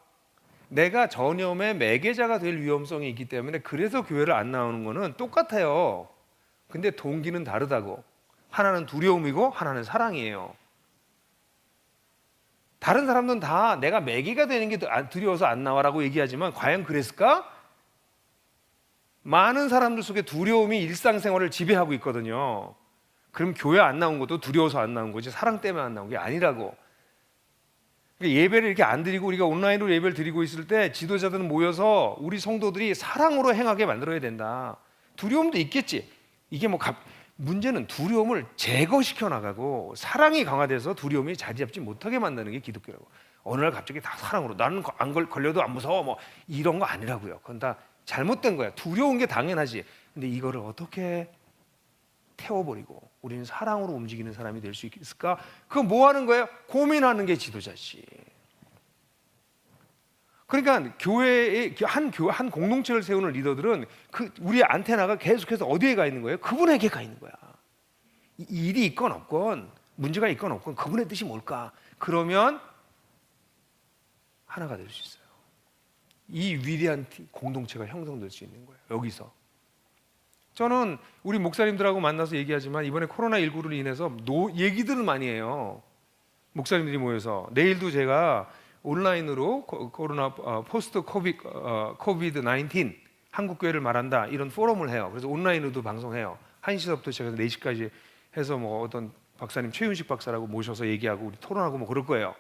내가 전염의 매개자가 될 위험성이 있기 때문에 그래서 교회를 안 나오는 거는 똑같아요. 근데 동기는 다르다고. 하나는 두려움이고 하나는 사랑이에요. 다른 사람들은 다 내가 매개가 되는 게 두려워서 안 나와라고 얘기하지만 과연 그랬을까? 많은 사람들 속에 두려움이 일상생활을 지배하고 있거든요. 그럼 교회 안 나온 것도 두려워서 안 나온 거지 사랑 때문에 안 나온 게 아니라고. 그러니까 예배를 이렇게 안 드리고 우리가 온라인으로 예배를 드리고 있을 때 지도자들은 모여서 우리 성도들이 사랑으로 행하게 만들어야 된다. 두려움도 있겠지. 이게 문제는 두려움을 제거시켜 나가고 사랑이 강화돼서 두려움이 자리 잡지 못하게 만드는 게 기독교라고. 어느 날 갑자기 다 사랑으로 나는 안 걸려도 안 무서워 뭐 이런 거 아니라고요. 그건 다 잘못된 거야. 두려운 게 당연하지. 근데 이거를 어떻게 태워버리고 우리는 사랑으로 움직이는 사람이 될 수 있을까? 그거 뭐 하는 거예요? 고민하는 게 지도자지. 그러니까 교회의 한 공동체를 세우는 리더들은 우리의 안테나가 계속해서 어디에 가 있는 거예요? 그분에게 가 있는 거야. 일이 있건 없건 문제가 있건 없건 그분의 뜻이 뭘까? 그러면 하나가 될 수 있어요. 이 위대한 공동체가 형성될 수 있는 거예요. 여기서 저는 우리 목사님들하고 만나서 얘기하지만 이번에 코로나19로 인해서 얘기들을 많이 해요. 목사님들이 모여서 내일도 제가 온라인으로 코로나 포스트 코비드 19 한국교회를 말한다 이런 포럼을 해요. 그래서 온라인으로도 방송해요. 1시부터 시작해서 4시까지 해서 뭐 어떤 박사님 최윤식 박사라고 모셔서 얘기하고 우리 토론하고 뭐 그럴 거예요.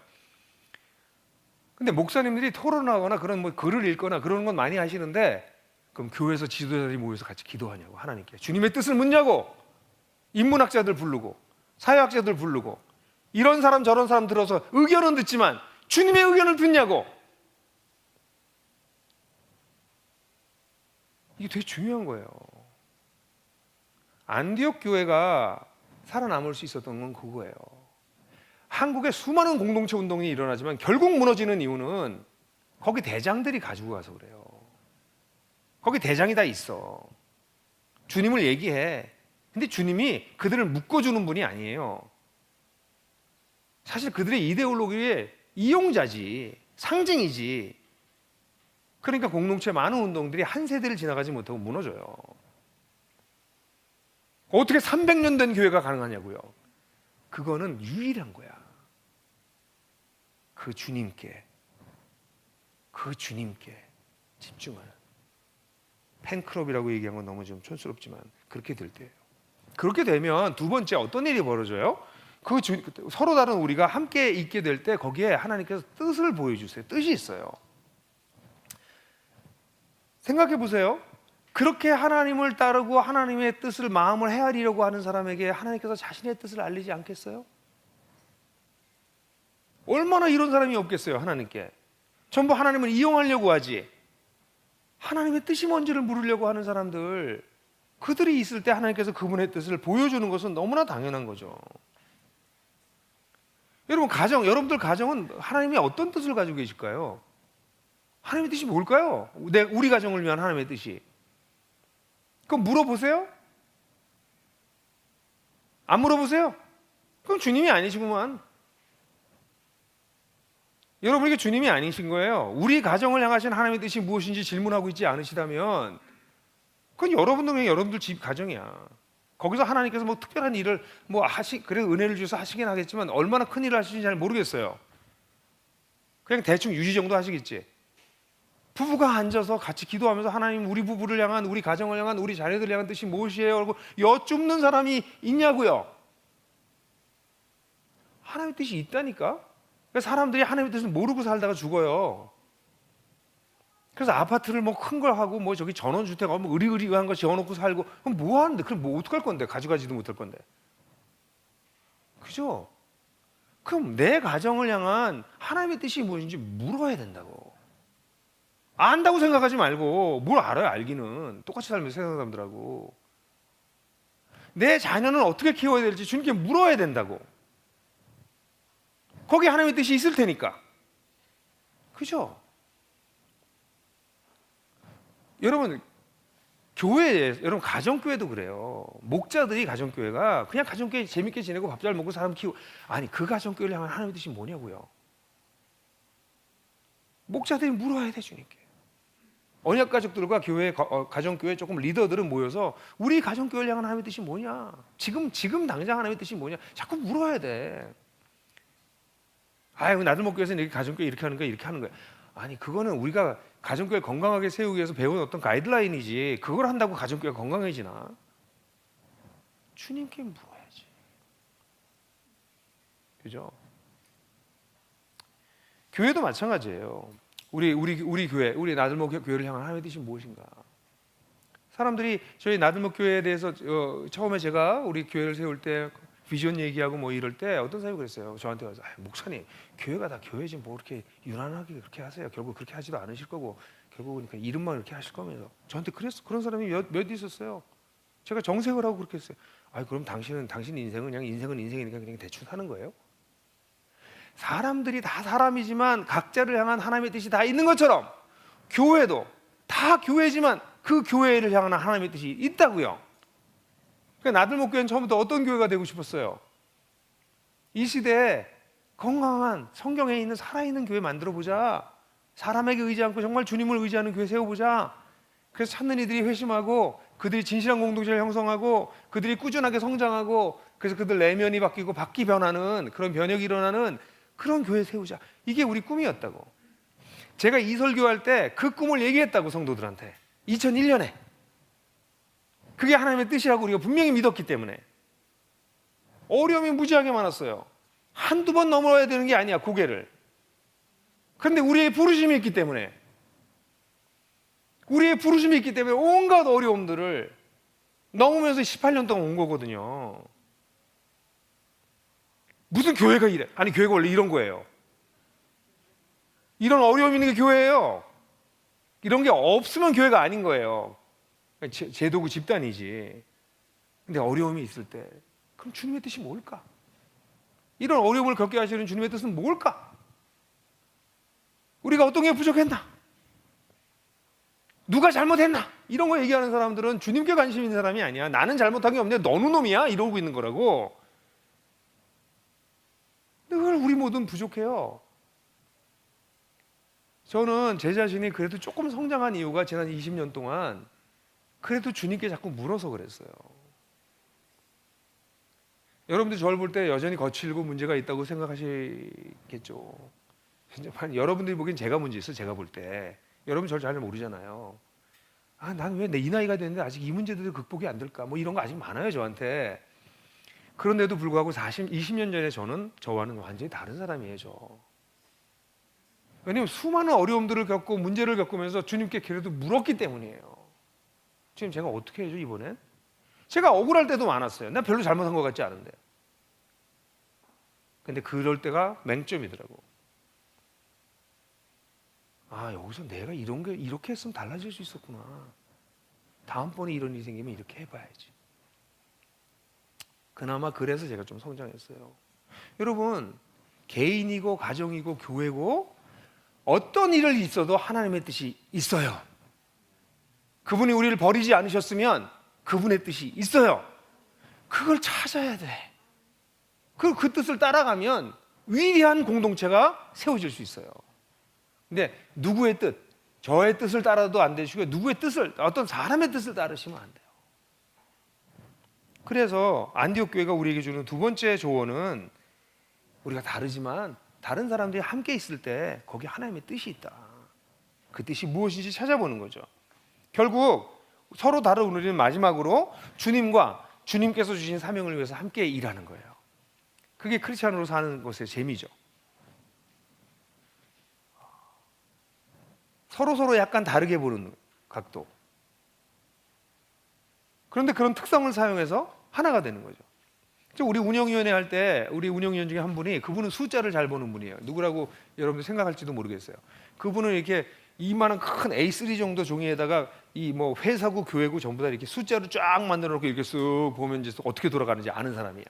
근데 목사님들이 토론하거나 그런 뭐 글을 읽거나 그러는 건 많이 하시는데 그럼 교회에서 지도자들이 모여서 같이 기도하냐고 하나님께 주님의 뜻을 묻냐고 인문학자들 부르고 사회학자들 부르고 이런 사람 저런 사람 들어서 의견은 듣지만 주님의 의견을 듣냐고. 이게 되게 중요한 거예요. 안디옥 교회가 살아남을 수 있었던 건 그거예요. 한국에 수많은 공동체 운동이 일어나지만 결국 무너지는 이유는 거기 대장들이 가지고 가서 그래요. 거기 대장이 다 있어. 주님을 얘기해. 근데 주님이 그들을 묶어주는 분이 아니에요. 사실 그들의 이데올로기의 이용자지, 상징이지. 그러니까 공동체 많은 운동들이 한 세대를 지나가지 못하고 무너져요. 어떻게 300년 된 교회가 가능하냐고요. 그거는 유일한 거야. 그 주님께 집중하는. 팬클럽이라고 얘기한 건 너무 좀 촌스럽지만 그렇게 될 때예요. 그렇게 되면 두 번째 어떤 일이 벌어져요? 서로 다른 우리가 함께 있게 될 때 거기에 하나님께서 뜻을 보여주세요. 뜻이 있어요. 생각해 보세요. 그렇게 하나님을 따르고 하나님의 뜻을 마음을 헤아리려고 하는 사람에게 하나님께서 자신의 뜻을 알리지 않겠어요? 얼마나 이런 사람이 없겠어요, 하나님께. 전부 하나님을 이용하려고 하지. 하나님의 뜻이 뭔지를 물으려고 하는 사람들, 그들이 있을 때 하나님께서 그분의 뜻을 보여주는 것은 너무나 당연한 거죠. 여러분, 여러분들 가정은 하나님이 어떤 뜻을 가지고 계실까요? 하나님의 뜻이 뭘까요? 우리 가정을 위한 하나님의 뜻이. 그럼 물어보세요? 안 물어보세요? 그럼 주님이 아니시구만. 여러분에게 주님이 아니신 거예요. 우리 가정을 향하신 하나님의 뜻이 무엇인지 질문하고 있지 않으시다면 그건 여러분들 집 가정이야. 거기서 하나님께서 뭐 특별한 일을 그래 은혜를 주셔서 하시긴 하겠지만 얼마나 큰 일을 하시는지 잘 모르겠어요. 그냥 대충 유지 정도 하시겠지. 부부가 앉아서 같이 기도하면서 하나님, 우리 부부를 향한, 우리 가정을 향한, 우리 자녀들을 향한 뜻이 무엇이에요? 라고 여쭙는 사람이 있냐고요. 하나님의 뜻이 있다니까. 사람들이 하나님의 뜻을 모르고 살다가 죽어요. 그래서 아파트를 뭐 큰 걸 하고 뭐 저기 전원주택 뭐 의리의리한 거 지어놓고 살고 그럼 뭐 하는데? 그럼 뭐 어떡할 건데? 가져가지도 못할 건데. 그죠? 그럼 내 가정을 향한 하나님의 뜻이 무엇인지 물어야 된다고. 안다고 생각하지 말고. 뭘 알아요, 알기는. 똑같이 살면서 세상 사람들하고. 내 자녀는 어떻게 키워야 될지 주님께 물어야 된다고. 거기에 하나님의 뜻이 있을 테니까. 그죠? 여러분, 여러분 가정교회도 그래요. 목자들이 가정교회가 그냥 가정교회 재밌게 지내고 밥 잘 먹고 사람 키우고, 아니 그 가정교회를 향한 하나님의 뜻이 뭐냐고요. 목자들이 물어야 돼, 주님께. 언약 가족들과 가정교회 조금 리더들은 모여서 우리 가정교회를 향한 하나님의 뜻이 뭐냐, 지금 당장 하나님의 뜻이 뭐냐 자꾸 물어야 돼. 아유, 나들목교회에서는 이렇게 가정교회 이렇게 하는 거야, 이렇게 하는 거야. 아니, 그거는 우리가 가정교회 건강하게 세우기 위해서 배운 어떤 가이드라인이지, 그걸 한다고 가정교회가 건강해지나? 주님께 물어야지. 그죠? 교회도 마찬가지예요. 우리 교회, 우리 나들목 교회를 향한 하나님의 뜻이 무엇인가? 사람들이 저희 나들목 교회에 대해서 처음에 제가 우리 교회를 세울 때 비전 얘기하고 뭐 이럴 때 어떤 사람이 그랬어요. 저한테 와서, 목사님, 교회가 다 교회지 뭐 이렇게 유난하게 그렇게 하세요. 결국 그렇게 하지도 않으실 거고 결국은 그냥 이름만 이렇게 하실 거면서. 저한테 그런 사람이 몇 있었어요. 제가 정색을 하고 그렇게 했어요. 그럼 당신 인생은 그냥 인생이니까 그냥 대충 사는 거예요? 사람들이 다 사람이지만 각자를 향한 하나님의 뜻이 다 있는 것처럼 교회도 다 교회지만 그 교회를 향한 하나님의 뜻이 있다고요. 그러니까 나들목교회는 처음부터 어떤 교회가 되고 싶었어요? 이 시대에 건강한 성경에 있는 살아있는 교회 만들어보자. 사람에게 의지 않고 정말 주님을 의지하는 교회 세워보자. 그래서 찾는 이들이 회심하고 그들이 진실한 공동체를 형성하고 그들이 꾸준하게 성장하고 그래서 그들 내면이 바뀌고 바퀴 변하는 그런 변혁이 일어나는 그런 교회 세우자. 이게 우리 꿈이었다고. 제가 이 설교할 때 그 꿈을 얘기했다고, 성도들한테. 2001년에. 그게 하나님의 뜻이라고 우리가 분명히 믿었기 때문에. 어려움이 무지하게 많았어요. 한두 번 넘어야 되는 게 아니야, 고개를. 그런데 우리의 부르심이 있기 때문에 온갖 어려움들을 넘으면서 18년 동안 온 거거든요. 무슨 교회가 이래? 아니, 교회가 원래 이런 거예요. 이런 어려움이 있는 게 교회예요. 이런 게 없으면 교회가 아닌 거예요. 제도고 집단이지. 근데 어려움이 있을 때 그럼 주님의 뜻이 뭘까? 이런 어려움을 겪게 하시는 주님의 뜻은 뭘까? 우리가 어떤 게 부족했나? 누가 잘못했나? 이런 거 얘기하는 사람들은 주님께 관심 있는 사람이 아니야. 나는 잘못한 게 없는데 너는 놈이야? 이러고 있는 거라고. 늘 우리 모두는 부족해요. 저는 제 자신이 그래도 조금 성장한 이유가 지난 20년 동안 그래도 주님께 자꾸 물어서 그랬어요. 여러분들 저를 볼 때 여전히 거칠고 문제가 있다고 생각하시겠죠. 여러분들이 보기엔 제가 문제 있어. 제가 볼 때 여러분 저를 잘 모르잖아요. 난 왜 이 나이가 됐는데 아직 이 문제들이 극복이 안 될까? 뭐 이런 거 아직 많아요, 저한테. 그런데도 불구하고 20년 전에 저와는 완전히 다른 사람이에요, 저. 왜냐하면 수많은 어려움들을 겪고 문제를 겪으면서 주님께 그래도 물었기 때문이에요. 주님, 제가 어떻게 해줘 이번엔? 제가 억울할 때도 많았어요. 난 별로 잘못한 것 같지 않은데. 근데 그럴 때가 맹점이더라고. 아, 여기서 내가 이런 게 이렇게 했으면 달라질 수 있었구나. 다음번에 이런 일이 생기면 이렇게 해봐야지. 그나마 그래서 제가 좀 성장했어요. 여러분, 개인이고 가정이고 교회고 어떤 일을 있어도 하나님의 뜻이 있어요. 그분이 우리를 버리지 않으셨으면 그분의 뜻이 있어요. 그걸 찾아야 돼. 그리고 그 뜻을 따라가면 위대한 공동체가 세워질 수 있어요. 근데 누구의 뜻, 저의 뜻을 따라도 안 되시고 누구의 뜻을, 어떤 사람의 뜻을 따르시면 안 돼요. 그래서 안디옥 교회가 우리에게 주는 두 번째 조언은 우리가 다르지만 다른 사람들이 함께 있을 때 거기 하나님의 뜻이 있다. 그 뜻이 무엇인지 찾아보는 거죠. 결국 서로 다른 우리는 마지막으로 주님과 주님께서 주신 사명을 위해서 함께 일하는 거예요. 그게 크리스찬으로 사는 것의 재미죠. 서로 약간 다르게 보는 각도. 그런데 그런 특성을 사용해서 하나가 되는 거죠. 우리 운영위원회 할 때 우리 운영위원 중에 한 분이, 그분은 숫자를 잘 보는 분이에요. 누구라고 여러분들 생각할지도 모르겠어요. 그분은 이렇게 이만한 큰 A3 정도 종이에다가 이 뭐 회사고 교회고 전부 다 이렇게 숫자로 쫙 만들어 놓고 이렇게 쓱 보면 이제 어떻게 돌아가는지 아는 사람이야.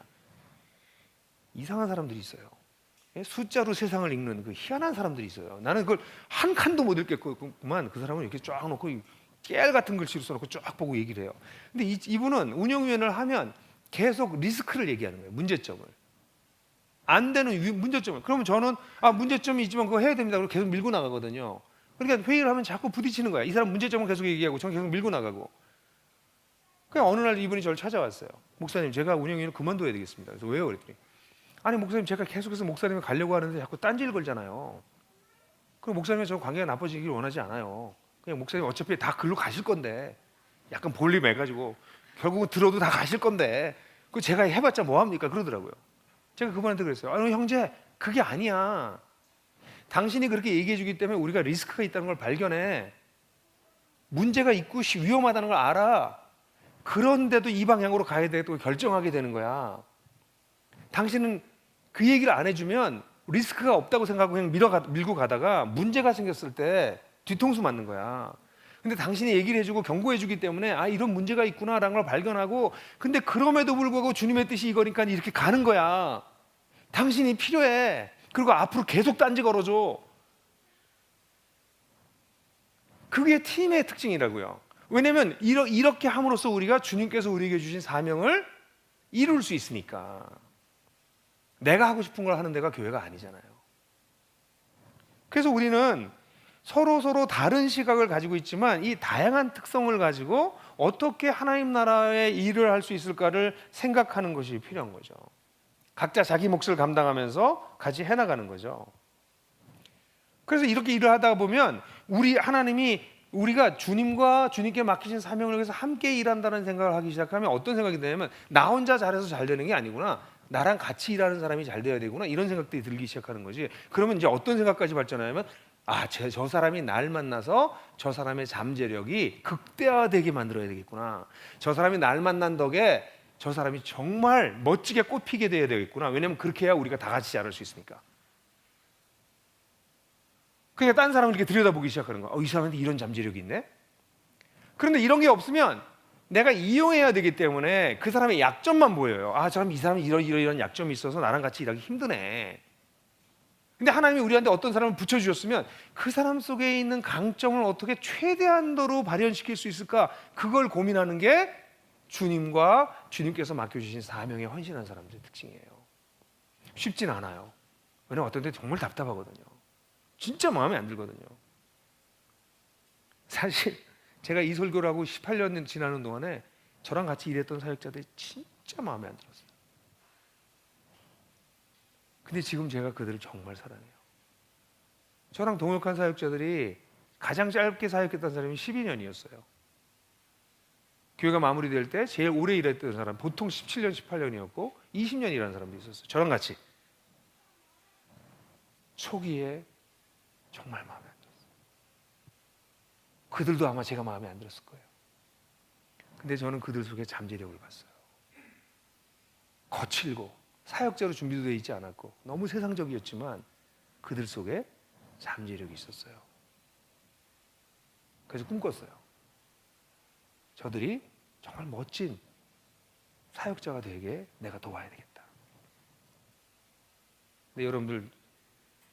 이상한 사람들이 있어요. 숫자로 세상을 읽는 그 희한한 사람들이 있어요. 나는 그걸 한 칸도 못 읽겠구만. 그 사람은 이렇게 쫙 놓고 깨알 같은 글씨로 써놓고 쫙 보고 얘기를 해요. 근데 이분은 운영위원회를 하면 계속 리스크를 얘기하는 거예요. 문제점을. 안 되는 문제점을. 그러면 저는 문제점이 있지만 그거 해야 됩니다. 그리고 계속 밀고 나가거든요. 그러니까 회의를 하면 자꾸 부딪히는 거야. 이 사람 문제점을 계속 얘기하고 저는 계속 밀고 나가고. 그냥 어느 날 이분이 저를 찾아왔어요. 목사님, 제가 운영위원회 그만둬야 되겠습니다. 그래서 왜요? 그랬더니 아니 목사님, 제가 계속해서 목사님을 가려고 하는데 자꾸 딴지를 걸잖아요. 그리고 목사님과 저 관계가 나빠지기를 원하지 않아요. 그냥 목사님 어차피 다 글로 가실 건데, 약간 볼림해가지고 결국은 들어도 다 가실 건데 그 제가 해봤자 뭐합니까? 그러더라고요. 제가 그분한테 그랬어요. 형제, 그게 아니야. 당신이 그렇게 얘기해 주기 때문에 우리가 리스크가 있다는 걸 발견해. 문제가 있고 위험하다는 걸 알아. 그런데도 이 방향으로 가야 되겠다고 결정하게 되는 거야. 당신은 그 얘기를 안 해주면 리스크가 없다고 생각하고 그냥 밀고 가다가 문제가 생겼을 때 뒤통수 맞는 거야. 근데 당신이 얘기를 해주고 경고해주기 때문에 이런 문제가 있구나라는 걸 발견하고, 근데 그럼에도 불구하고 주님의 뜻이 이거니까 이렇게 가는 거야. 당신이 필요해. 그리고 앞으로 계속 딴지 걸어줘. 그게 팀의 특징이라고요. 왜냐하면 이렇게 함으로써 우리가 주님께서 우리에게 주신 사명을 이룰 수 있으니까. 내가 하고 싶은 걸 하는 데가 교회가 아니잖아요. 그래서 우리는 서로 다른 시각을 가지고 있지만 이 다양한 특성을 가지고 어떻게 하나님 나라의 일을 할 수 있을까를 생각하는 것이 필요한 거죠. 각자 자기 몫을 감당하면서 같이 해나가는 거죠. 그래서 이렇게 일을 하다 보면 우리가 주님과 주님께 맡기신 사명을 위해서 함께 일한다는 생각을 하기 시작하면 어떤 생각이 드냐면, 나 혼자 잘해서 잘 되는 게 아니구나, 나랑 같이 일하는 사람이 잘 돼야 되구나, 이런 생각들이 들기 시작하는 거지. 그러면 이제 어떤 생각까지 발전하냐면, 저 사람이 날 만나서 저 사람의 잠재력이 극대화되게 만들어야 되겠구나. 저 사람이 날 만난 덕에 저 사람이 정말 멋지게 꽃피게 돼야 되겠구나. 왜냐면 그렇게 해야 우리가 다 같이 자랄 수 있으니까. 그러니까 딴 사람을 이렇게 들여다보기 시작하는 거야. 이 사람한테 이런 잠재력이 있네? 그런데 이런 게 없으면 내가 이용해야 되기 때문에 그 사람의 약점만 보여요. 이 사람이 이런 약점이 있어서 나랑 같이 일하기 힘드네. 근데 하나님이 우리한테 어떤 사람을 붙여주셨으면 그 사람 속에 있는 강점을 어떻게 최대한도로 발현시킬 수 있을까, 그걸 고민하는 게 주님과 주님께서 맡겨주신 사명에 헌신한 사람들의 특징이에요. 쉽진 않아요. 왜냐면 어떤 때 정말 답답하거든요. 진짜 마음에 안 들거든요. 사실 제가 이 설교를 하고 18년 지나는 동안에 저랑 같이 일했던 사역자들이 진짜 마음에 안 들었어요. 근데 지금 제가 그들을 정말 사랑해요. 저랑 동역한 사역자들이 가장 짧게 사역했던 사람이 12년이었어요. 교회가 마무리될 때 제일 오래 일했던 사람 보통 17년, 18년이었고 20년 일하는 사람도 있었어요. 저랑 같이. 초기에 정말 마음에 안 들었어요. 그들도 아마 제가 마음에 안 들었을 거예요. 근데 저는 그들 속에 잠재력을 봤어요. 거칠고 사역자로 준비도 되어 있지 않았고 너무 세상적이었지만 그들 속에 잠재력이 있었어요. 그래서 꿈꿨어요. 저들이 정말 멋진 사역자가 되게 내가 도와야 되겠다. 근데 여러분들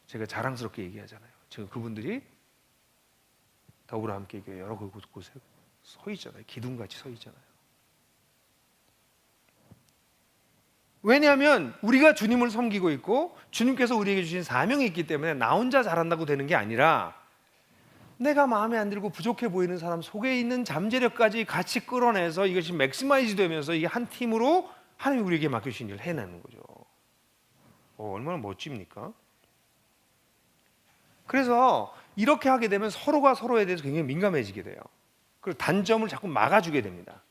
제가 자랑스럽게 얘기하잖아요. 지금 그분들이 더불어 함께 교회 여러 곳에 서 있잖아요. 기둥같이 서 있잖아요. 왜냐하면 우리가 주님을 섬기고 있고 주님께서 우리에게 주신 사명이 있기 때문에 나 혼자 잘한다고 되는 게 아니라 내가 마음에 안 들고 부족해 보이는 사람 속에 있는 잠재력까지 같이 끌어내서 이것이 맥시마이즈 되면서 이게 한 팀으로 하나님이 우리에게 맡겨주신 일을 해내는 거죠. 얼마나 멋집니까? 그래서 이렇게 하게 되면 서로가 서로에 대해서 굉장히 민감해지게 돼요. 그리고 단점을 자꾸 막아주게 됩니다.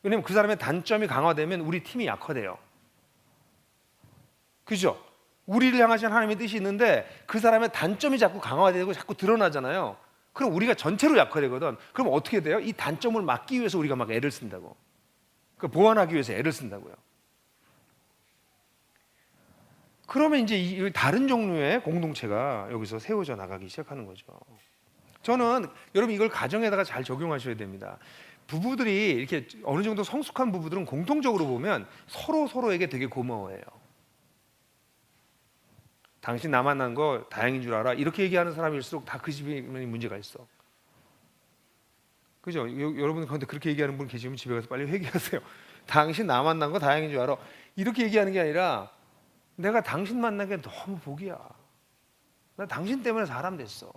왜냐하면 그 사람의 단점이 강화되면 우리 팀이 약화돼요. 그죠? 우리를 향하신 하나님의 뜻이 있는데 그 사람의 단점이 자꾸 강화되고 자꾸 드러나잖아요. 그럼 우리가 전체로 약화되거든. 그럼 어떻게 돼요? 이 단점을 막기 위해서 우리가 막 애를 쓴다고. 그 보완하기 위해서 애를 쓴다고요. 그러면 이제 이 다른 종류의 공동체가 여기서 세워져 나가기 시작하는 거죠. 저는 여러분 이걸 가정에다가 잘 적용하셔야 됩니다. 부부들이 이렇게 어느 정도 성숙한 부부들은 공통적으로 보면 서로에게 되게 고마워해요. 당신 나 만난 거 다행인 줄 알아. 이렇게 얘기하는 사람일수록 다 그 집에 문제가 있어. 그죠? 여러분 그런데 그렇게 얘기하는 분 계시면 집에 가서 빨리 회개하세요. 당신 나 만난 거 다행인 줄 알아. 이렇게 얘기하는 게 아니라 내가 당신 만난 게 너무 복이야. 나 당신 때문에 사람 됐어.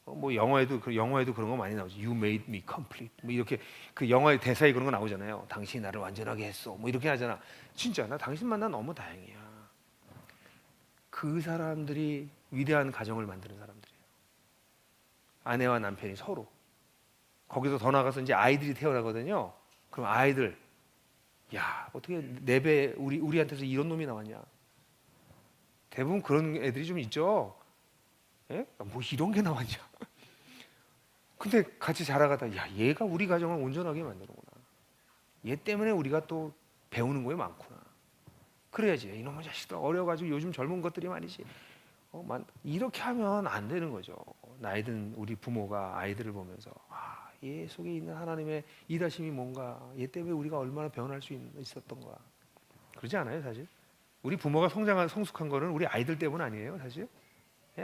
뭐 영화에도 그런 거 많이 나오죠. You made me complete. 뭐 이렇게 그 영화의 대사에 그런 거 나오잖아요. 당신이 나를 완전하게 했어. 뭐 이렇게 하잖아. 진짜 나 당신 만나 너무 다행이야. 그 사람들이 위대한 가정을 만드는 사람들이에요. 아내와 남편이 서로. 거기서 더 나가서 이제 아이들이 태어나거든요. 그럼 아이들, 야 어떻게 내 배 우리한테서 이런 놈이 나왔냐? 대부분 그런 애들이 좀 있죠. 예? 뭐 이런 게 나왔냐? 근데 같이 자라가다 야 얘가 우리 가정을 온전하게 만드는구나. 얘 때문에 우리가 또 배우는 거에 많구나. 그래야지 이놈의 자식들 어려가지고 요즘 젊은 것들이 말이지 이렇게 하면 안 되는 거죠. 나이 든 우리 부모가 아이들을 보면서 얘 속에 있는 하나님의 일하심이 뭔가, 얘 때문에 우리가 얼마나 변할 수 있었던가. 그러지 않아요 사실? 우리 부모가 성숙한 거는 우리 아이들 때문 아니에요 사실?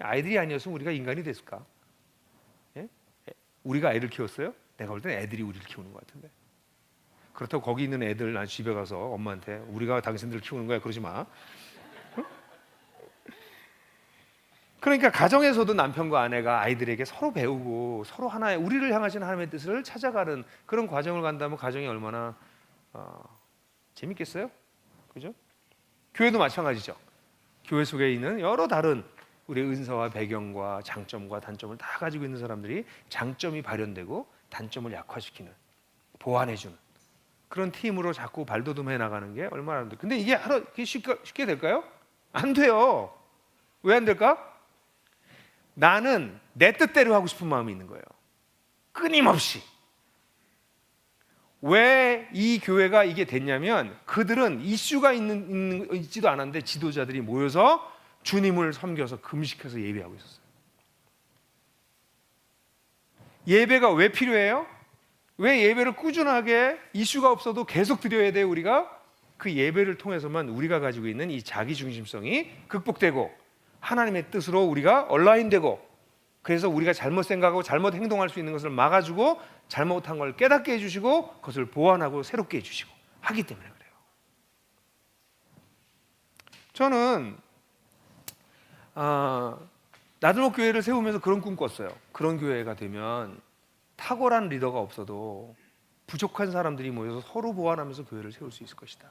아이들이 아니었으면 우리가 인간이 됐을까? 우리가 애를 키웠어요? 내가 볼 때는 애들이 우리를 키우는 것 같은데. 그렇다고 거기 있는 애들 나 집에 가서 엄마한테 우리가 당신들을 키우는 거야 그러지 마. 응? 그러니까 가정에서도 남편과 아내가 아이들에게 서로 배우고 서로 하나의 우리를 향하신 하나님의 뜻을 찾아가는 그런 과정을 간다면 가정이 얼마나 재밌겠어요? 그죠? 교회도 마찬가지죠. 교회 속에 있는 여러 다른 우리의 은사와 배경과 장점과 단점을 다 가지고 있는 사람들이 장점이 발현되고 단점을 약화시키는, 보완해주는 그런 팀으로 자꾸 발돋움해 나가는 게 얼마나 안 돼. 근데 이게 쉽게 될까요? 안 돼요. 왜 안 될까? 나는 내 뜻대로 하고 싶은 마음이 있는 거예요. 끊임없이. 왜 이 교회가 이게 됐냐면 그들은 이슈가 있지도 않았는데 지도자들이 모여서 주님을 섬겨서 금식해서 예배하고 있었어요. 예배가 왜 필요해요? 왜 예배를 꾸준하게 이슈가 없어도 계속 드려야 돼요? 우리가 그 예배를 통해서만 우리가 가지고 있는 이 자기중심성이 극복되고 하나님의 뜻으로 우리가 얼라인되고, 그래서 우리가 잘못 생각하고 잘못 행동할 수 있는 것을 막아주고 잘못한 걸 깨닫게 해주시고 그것을 보완하고 새롭게 해주시고 하기 때문에 그래요. 저는 나들목 교회를 세우면서 그런 꿈 꿨어요. 그런 교회가 되면 탁월한 리더가 없어도 부족한 사람들이 모여서 서로 보완하면서 교회를 세울 수 있을 것이다.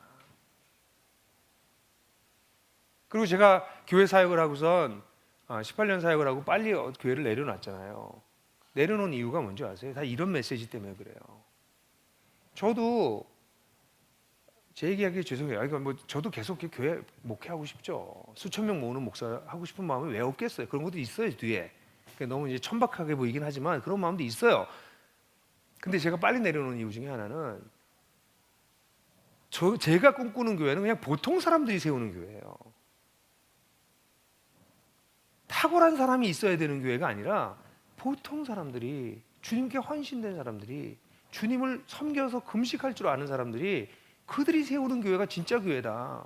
그리고 제가 교회 사역을 하고선 18년 사역을 하고 빨리 교회를 내려놨잖아요. 내려놓은 이유가 뭔지 아세요? 다 이런 메시지 때문에 그래요. 저도 제 얘기하기 죄송해요. 그러니까 뭐 저도 계속 교회 목회하고 싶죠. 수천 명 모으는 목사 하고 싶은 마음이 왜 없겠어요? 그런 것도 있어요 뒤에. 너무 이제 천박하게 보이긴 하지만 그런 마음도 있어요. 근데 제가 빨리 내려놓은 이유 중에 하나는 제가 꿈꾸는 교회는 그냥 보통 사람들이 세우는 교회예요. 탁월한 사람이 있어야 되는 교회가 아니라 보통 사람들이, 주님께 헌신된 사람들이, 주님을 섬겨서 금식할 줄 아는 사람들이, 그들이 세우는 교회가 진짜 교회다.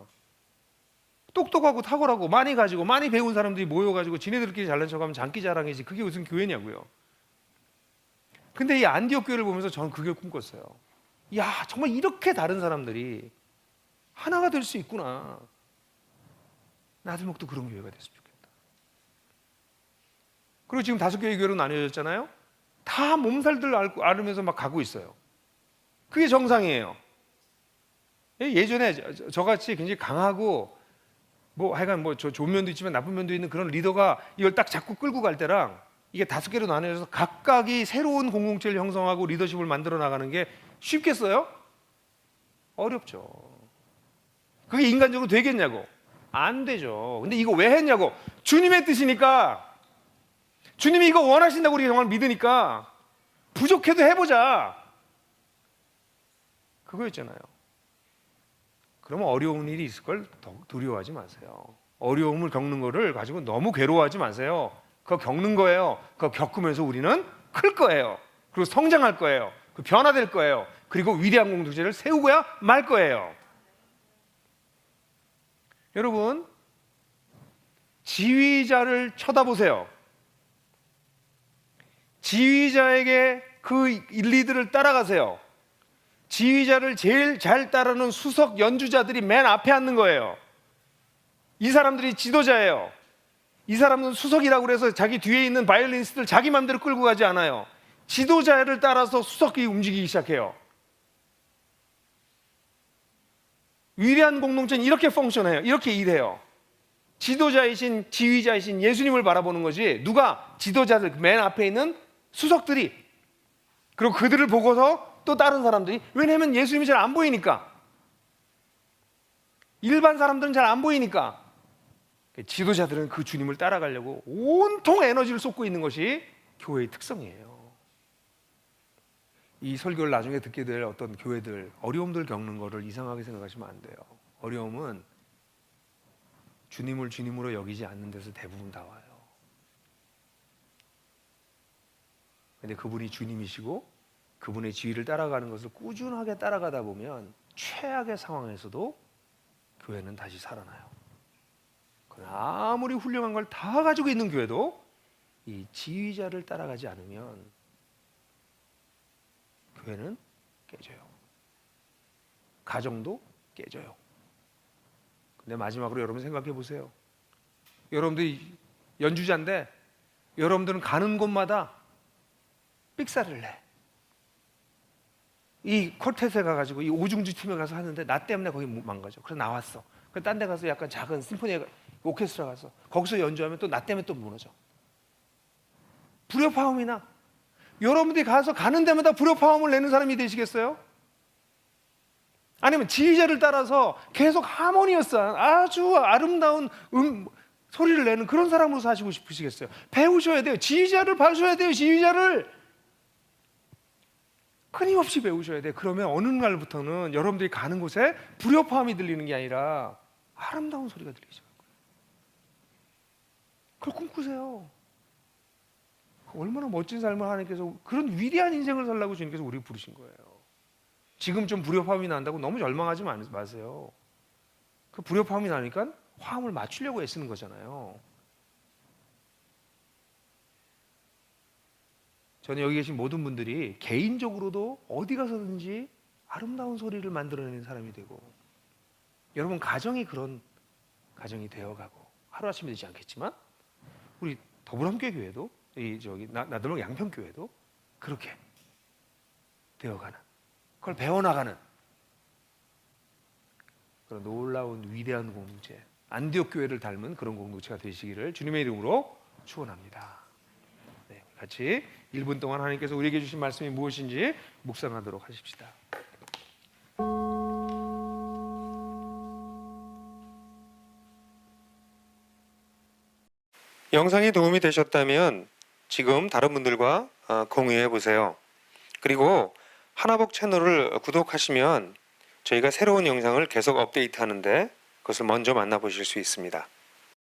똑똑하고 탁월하고 많이 가지고 많이 배운 사람들이 모여가지고 지네들끼리 잘난 척하면 장기자랑이지 그게 무슨 교회냐고요. 근데 이 안디옥 교회를 보면서 저는 그게 꿈꿨어요. 야, 정말 이렇게 다른 사람들이 하나가 될 수 있구나. 나들목도 그런 교회가 됐으면 좋겠다. 그리고 지금 5개의 교회로 나뉘어졌잖아요. 다 몸살들 앓으면서 막 가고 있어요. 그게 정상이에요. 예전에 저같이 굉장히 강하고 뭐 하여간 뭐 좋은 면도 있지만 나쁜 면도 있는 그런 리더가 이걸 딱 잡고 끌고 갈 때랑, 이게 5개로 나눠져서 각각이 새로운 공동체를 형성하고 리더십을 만들어 나가는 게 쉽겠어요? 어렵죠. 그게 인간적으로 되겠냐고? 안 되죠. 근데 이거 왜 했냐고? 주님의 뜻이니까. 주님이 이거 원하신다고 우리가 정말 믿으니까 부족해도 해보자. 그거였잖아요. 그러면 어려운 일이 있을 걸 두려워하지 마세요. 어려움을 겪는 거를 가지고 너무 괴로워하지 마세요. 그거 겪는 거예요. 그거 겪으면서 우리는 클 거예요. 그리고 성장할 거예요. 변화될 거예요. 그리고 위대한 공동체를 세우고야 말 거예요. 여러분, 지휘자를 쳐다보세요. 지휘자에게 그 리드를 따라가세요. 지휘자를 제일 잘 따르는 수석 연주자들이 맨 앞에 앉는 거예요. 이 사람들이 지도자예요. 이 사람은 수석이라고 그래서 자기 뒤에 있는 바이올리니스트를 자기 마음대로 끌고 가지 않아요. 지도자를 따라서 수석이 움직이기 시작해요. 위대한 공동체는 이렇게 펑션해요. 이렇게 일해요. 지도자이신, 지휘자이신 예수님을 바라보는 거지, 누가 지도자들 맨 앞에 있는 수석들이, 그리고 그들을 보고서 또 다른 사람들이, 왜냐하면 예수님이 잘 안 보이니까, 일반 사람들은 잘 안 보이니까 지도자들은 그 주님을 따라가려고 온통 에너지를 쏟고 있는 것이 교회의 특성이에요. 이 설교를 나중에 듣게 될 어떤 교회들, 어려움들 겪는 거를 이상하게 생각하시면 안 돼요. 어려움은 주님을 주님으로 여기지 않는 데서 대부분 다 와요. 근데 그분이 주님이시고 그분의 지위를 따라가는 것을 꾸준하게 따라가다 보면 최악의 상황에서도 교회는 다시 살아나요. 그러나 아무리 훌륭한 걸 다 가지고 있는 교회도 이 지휘자를 따라가지 않으면 교회는 깨져요. 가정도 깨져요. 근데 마지막으로 여러분 생각해 보세요. 여러분들이 연주자인데 여러분들은 가는 곳마다 삑사를 내. 이 콜텟에 가가지고 이 오중주 팀에 가서 하는데 나 때문에 거기 망가져. 그래서 나왔어. 그래서 딴 데 가서 약간 작은 심포니 오케스트라 가서 거기서 연주하면 또 나 때문에 또 무너져. 불협화음이나. 여러분들이 가서 가는 데마다 불협화음을 내는 사람이 되시겠어요? 아니면 지휘자를 따라서 계속 하모니어스한 아주 아름다운 소리를 내는 그런 사람으로 사시고 싶으시겠어요? 배우셔야 돼요. 지휘자를 봐셔야 돼요. 지휘자를 끊임없이 배우셔야 돼요. 그러면 어느 날부터는 여러분들이 가는 곳에 불협화음이 들리는 게 아니라 아름다운 소리가 들리죠. 그걸 꿈꾸세요. 얼마나 멋진 삶을 하나님께서, 그런 위대한 인생을 살라고 주님께서 우리를 부르신 거예요. 지금 좀 불협화음이 난다고 너무 절망하지 마세요. 그 불협화음이 나니까 화음을 맞추려고 애쓰는 거잖아요. 저는 여기 계신 모든 분들이 개인적으로도 어디 가서든지 아름다운 소리를 만들어내는 사람이 되고, 여러분 가정이 그런 가정이 되어가고, 하루아침에 되지 않겠지만 우리 더불어함께 교회도, 나들목 양평교회도 그렇게 되어가는, 그걸 배워나가는 그런 놀라운 위대한 공동체, 안디옥 교회를 닮은 그런 공동체가 되시기를 주님의 이름으로 축원합니다. 네, 같이 1분 동안 하나님께서 우리에게 주신 말씀이 무엇인지 묵상하도록 하십시다. 영상이 도움이 되셨다면 지금 다른 분들과 공유해 보세요. 그리고 하나복 채널을 구독하시면 저희가 새로운 영상을 계속 업데이트하는데 그것을 먼저 만나보실 수 있습니다.